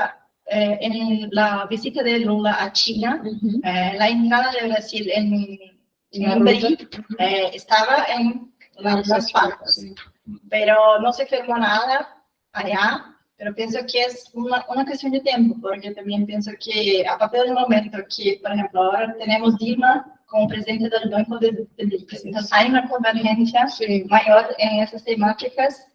en la visita de Lula a China, la entrada de Brasil en BRIC estaba en las partes, pero no se firmó nada allá. Pero pienso que es una cuestión de tiempo, porque también pienso que a partir del momento que, por ejemplo, ahora tenemos Dilma como presidente del Banco de BRICS, entonces hay una convergencia mayor en esas temáticas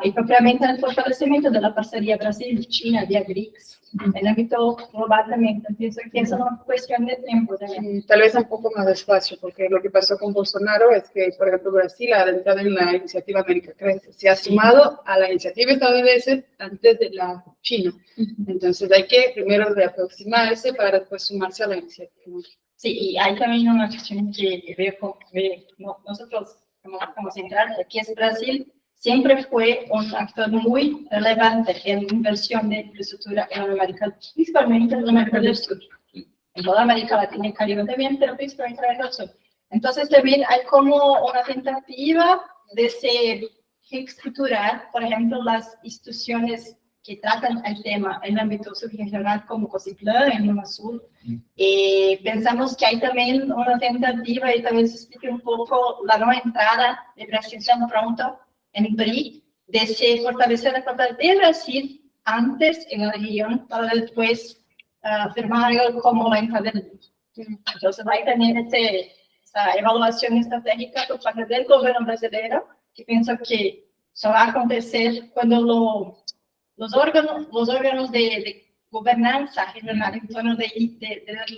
y propiamente en el fortalecimiento de la parcería Brasil-China vía BRICS. En el ámbito global también, pienso que es una cuestión de tiempo también. Tal vez un poco más despacio, porque lo que pasó con Bolsonaro es que, por ejemplo, Brasil ha entrado en la iniciativa América Crece, se ha sumado a la iniciativa estadounidense antes de la China. Entonces hay que primero reaproximarse para después sumarse a la iniciativa. Sí, y hay también una cuestión que veo nosotros como central, que es Brasil. Siempre fue un actor muy relevante en inversión de infraestructura en América, principalmente en América del Sur. En toda América Latina y Caribe también, pero principalmente en América del Sur. Entonces también hay como una tentativa de estructurar, por ejemplo, las instituciones que tratan el tema en el ámbito subregional como COSIPLA en UNASUR. Pensamos que hay también una tentativa, y también se explica un poco la nueva entrada de Brasil tan pronto en BRIC, de se fortalecer el papel de Brasil antes en la región para después firmar algo como la entrada del BRIC. Entonces hay también esa evaluación estratégica por parte del gobierno brasileño, que pienso que eso va a acontecer cuando los órganos de gobernanza regional en torno del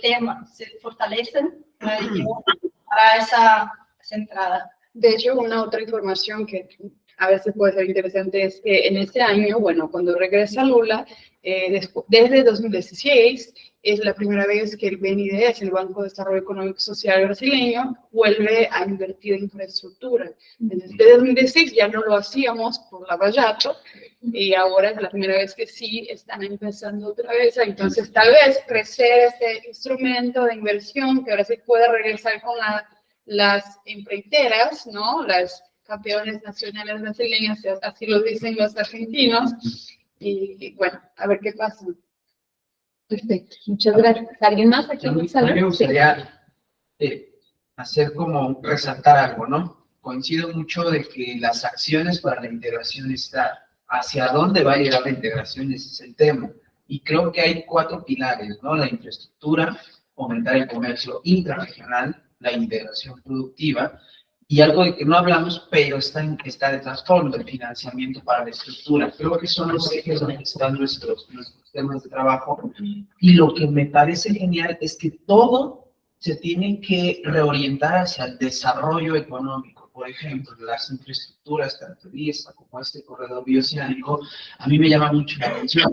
tema se fortalecen para esa entrada. De hecho, una otra información que a veces puede ser interesante es que en este año, bueno, cuando regresa Lula, desde 2016, es la primera vez que el BNDES, el Banco de Desarrollo Económico y Social brasileño, vuelve a invertir en infraestructura. Desde 2016 ya no lo hacíamos por Lava Jato, y ahora es la primera vez que sí están empezando otra vez. Entonces, tal vez crecer este instrumento de inversión que ahora sí puede regresar con las empreiteras, ¿no? Las campeones nacionales brasileñas, así lo dicen los argentinos, y bueno, a ver qué pasa. Perfecto, muchas gracias. ¿Alguien más aquí en el salón? A mí me gustaría hacer como resaltar algo, ¿no? Coincido mucho de que las acciones para la integración están hacia dónde va a llegar la integración, ese es el tema. Y creo que hay 4 pilares, ¿no? La infraestructura, fomentar el comercio intrarregional, la integración productiva, y algo de que no hablamos, pero está de trasfondo, el financiamiento para la estructura. Creo que son los ejes donde están nuestros temas de trabajo, y lo que me parece genial es que todo se tiene que reorientar hacia el desarrollo económico. Por ejemplo, las infraestructuras, tanto esta como este corredor bioceánico, a mí me llama mucho la atención.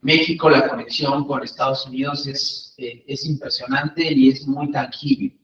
México, la conexión con Estados Unidos es impresionante y es muy tangible.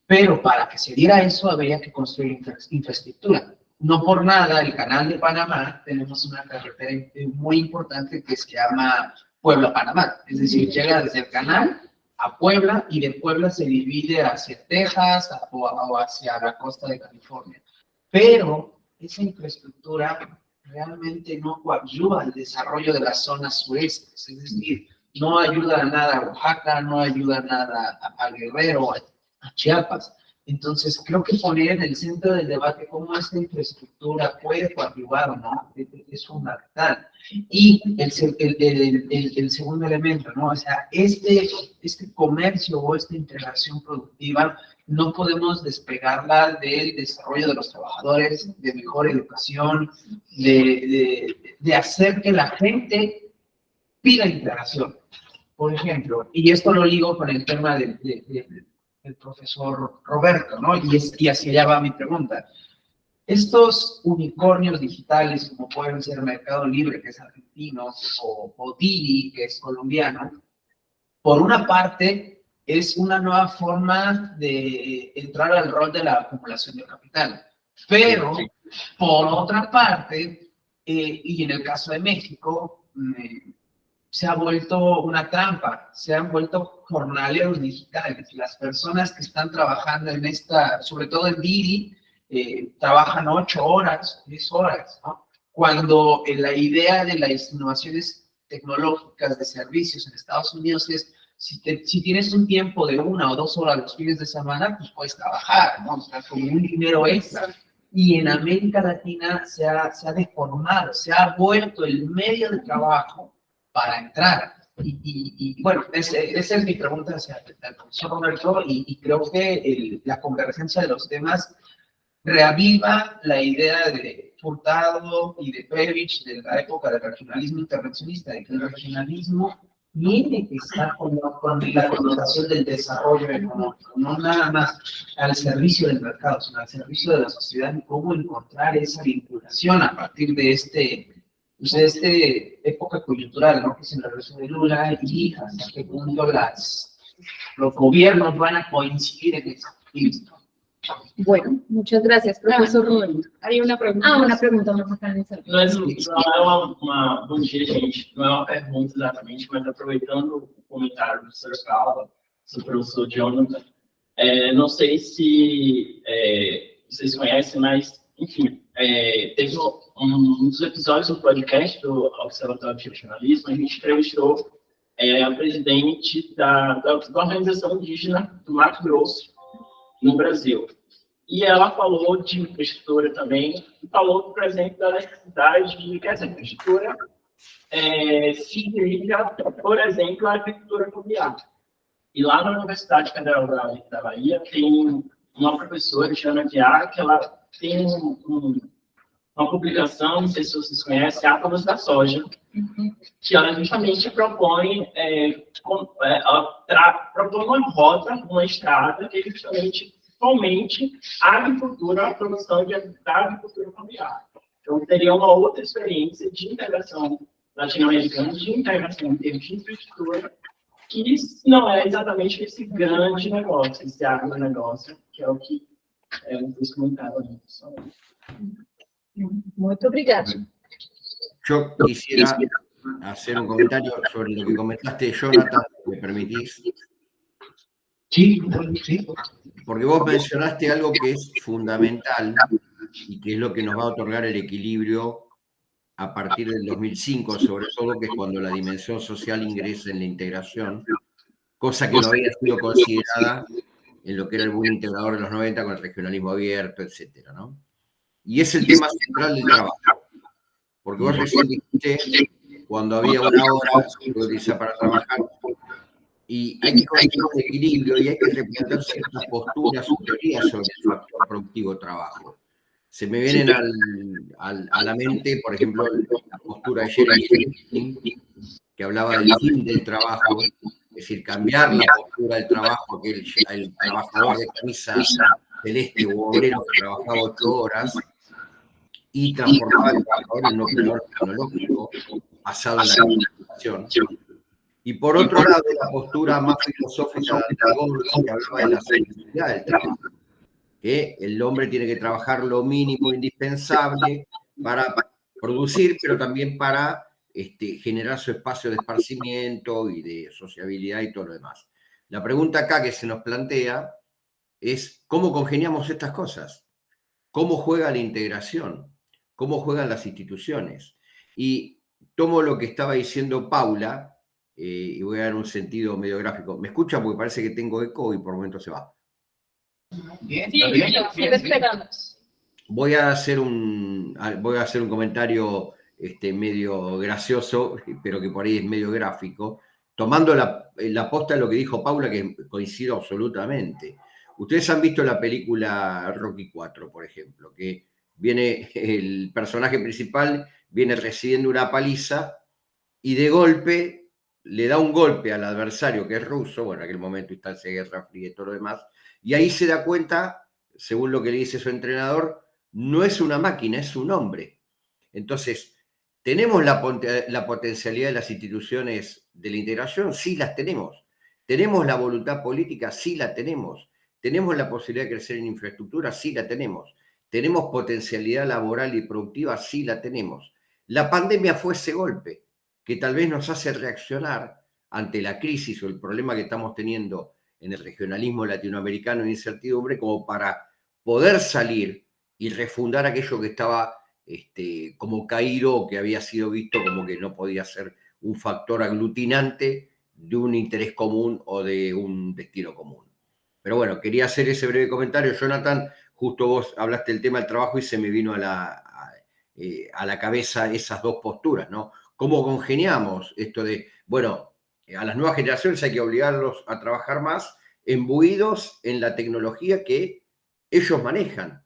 Pero para que se diera eso, habría que construir infraestructura. No por nada, el Canal de Panamá, tenemos una carretera muy importante que se llama Puebla-Panamá. Es decir, llega desde el canal a Puebla, y de Puebla se divide hacia Texas o hacia la costa de California. Pero esa infraestructura realmente no coadyuva al desarrollo de las zonas surestes. Es decir, no ayuda a nada a Oaxaca, no ayuda a nada a Guerrero, a Chiapas. Entonces, creo que poner en el centro del debate cómo esta infraestructura puede coadyuvar o no es fundamental. Y el segundo elemento, ¿no? O sea, este comercio o esta integración productiva no podemos despegarla del desarrollo de los trabajadores, de mejor educación, de hacer que la gente pida integración. Por ejemplo, y esto lo ligo con el tema del profesor Roberto, ¿no? Y hacia allá va mi pregunta. Estos unicornios digitales, como pueden ser Mercado Libre, que es argentino, o Didi, que es colombiano, por una parte, es una nueva forma de entrar al rol de la acumulación de capital. Pero, por otra parte, y en el caso de México, se ha vuelto una trampa, se han vuelto jornaleros digitales. Las personas que están trabajando en sobre todo en Didi, trabajan 8 horas, 10 horas, ¿no? Cuando la idea de la innovación es tecnológicas, de servicios en Estados Unidos es, si tienes un tiempo de 1 o 2 horas los fines de semana, pues puedes trabajar, ¿no? O sea, como un dinero extra. Y en América Latina se ha deformado, se ha vuelto el medio de trabajo para entrar. Y bueno, esa es mi pregunta hacia el profesor Roberto, y creo que la convergencia de los temas reaviva la idea de Furtado y de Previch de la época del regionalismo intervencionista, de que el regionalismo tiene que estar con la connotación del desarrollo económico, no nada más al servicio del mercado, sino al servicio de la sociedad, y cómo encontrar esa vinculación a partir de esta época coyuntural, ¿no? Que es el regreso de Lula, y hasta qué punto los gobiernos van a coincidir en eso. Listo. Bueno, muchas gracias, profesor Roberto. Hay una pregunta. Una pregunta más acá en el salón. Não é bom dia, gente. Não é uma pergunta exatamente, mas aproveitando o comentário do professor Paula, do professor Jonathan, não sei se vocês conhecem, mas, enfim, teve um dos episódios do podcast do Observatório de Regionalismo, a gente entrevistou a presidente da Organização Indígena do Mato Grosso, no Brasil. E ela falou de infraestrutura também, e falou, por exemplo, da necessidade de que essa infraestrutura se liga, por exemplo, à agricultura familiar. E lá na Universidade Federal da Bahia tem uma professora, Jana Guiar, que ela tem uma publicação, não sei se vocês conhecem, Átomos da Soja, que ela justamente propõe, propõe uma rota, uma estrada, que justamente fomente a agricultura, a produção da agricultura familiar. Então, teria uma outra experiência de integração latino-americana, de integração em termos de infraestrutura, que não é exatamente esse grande negócio, esse agronegócio, que é o que vocês comentaram ali. Muito obrigada. Yo quisiera hacer un comentario sobre lo que comentaste, Jonathan, ¿me permitís? Sí, sí. Porque vos mencionaste algo que es fundamental y que es lo que nos va a otorgar el equilibrio a partir del 2005, sobre todo, que es cuando la dimensión social ingresa en la integración, cosa que no había sido considerada en lo que era el boom integrador de los 90 con el regionalismo abierto, etcétera, ¿no? Y es el tema central del trabajo. Porque vos recién dijiste, cuando había una hora, se utiliza para trabajar, y hay que conseguir un equilibrio y hay que replantear ciertas posturas o teorías sobre el factor productivo trabajo. Se me vienen a la mente, por ejemplo, la postura de Jeremy Rifkin, que hablaba del fin del trabajo, es decir, cambiar la postura del trabajo, que el trabajador de camisa celeste o obrero que trabajaba 8 horas, y transformar el trabajador en un operador tecnológico basado en la comunicación. Y por otro lado, la postura más filosófica de Antagón, que hablaba de la felicidad del trabajo, que el hombre tiene que trabajar lo mínimo indispensable para producir, pero también para generar su espacio de esparcimiento y de sociabilidad y todo lo demás. La pregunta acá que se nos plantea es ¿cómo congeniamos estas cosas? ¿Cómo juega la integración? ¿Cómo juegan las instituciones? Y tomo lo que estaba diciendo Paula, y voy a dar un sentido medio gráfico. ¿Me escucha? Porque parece que tengo eco y por momentos se va. Bien, Sí, bien, sí, lo esperamos. Voy a hacer un comentario medio gracioso, pero que por ahí es medio gráfico, tomando la posta de lo que dijo Paula, que coincido absolutamente. Ustedes han visto la película Rocky IV, por ejemplo, que viene el personaje principal, viene recibiendo una paliza y de golpe le da un golpe al adversario, que es ruso, bueno, en aquel momento está en Guerra Fría y todo lo demás, y ahí se da cuenta, según lo que le dice su entrenador, no es una máquina, es un hombre. Entonces, ¿tenemos la potencialidad de las instituciones de la integración? Sí, las tenemos. ¿Tenemos la voluntad política? Sí, la tenemos. ¿Tenemos la posibilidad de crecer en infraestructura? Sí, la tenemos. ¿Tenemos potencialidad laboral y productiva? Sí, la tenemos. La pandemia fue ese golpe que tal vez nos hace reaccionar ante la crisis o el problema que estamos teniendo en el regionalismo latinoamericano de incertidumbre, como para poder salir y refundar aquello que estaba como caído o que había sido visto como que no podía ser un factor aglutinante de un interés común o de un destino común. Pero bueno, quería hacer ese breve comentario. Jonathan, justo vos hablaste del tema del trabajo y se me vino a la cabeza esas dos posturas, ¿no? ¿Cómo congeniamos esto de, bueno, a las nuevas generaciones hay que obligarlos a trabajar más imbuidos en la tecnología que ellos manejan?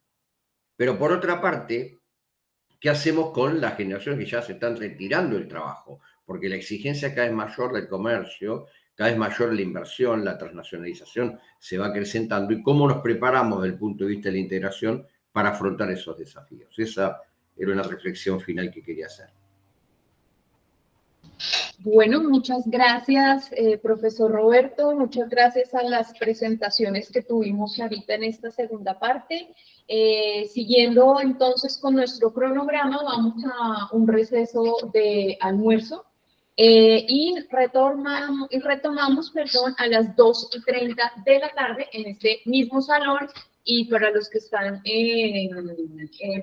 Pero por otra parte, ¿qué hacemos con las generaciones que ya se están retirando del trabajo? Porque la exigencia cada vez mayor del comercio, cada vez mayor la inversión, la transnacionalización se va acrecentando. ¿Y cómo nos preparamos desde el punto de vista de la integración para afrontar esos desafíos? Esa era una reflexión final que quería hacer. Bueno, muchas gracias, profesor Roberto. Muchas gracias a las presentaciones que tuvimos ahorita en esta segunda parte. Siguiendo entonces con nuestro cronograma, vamos a un receso de almuerzo y retomamos, a las 2:30 de la tarde en este mismo salón, y para los que están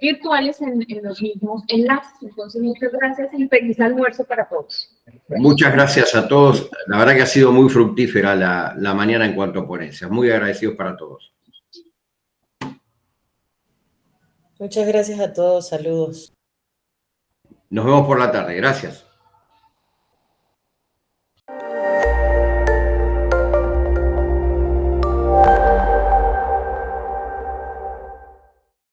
virtuales en los mismos enlaces. Entonces, muchas gracias y feliz almuerzo para todos. Muchas gracias a todos. La verdad que ha sido muy fructífera la mañana en cuanto a ponencias. Muy agradecidos para todos. Muchas gracias a todos. Saludos. Nos vemos por la tarde. Gracias.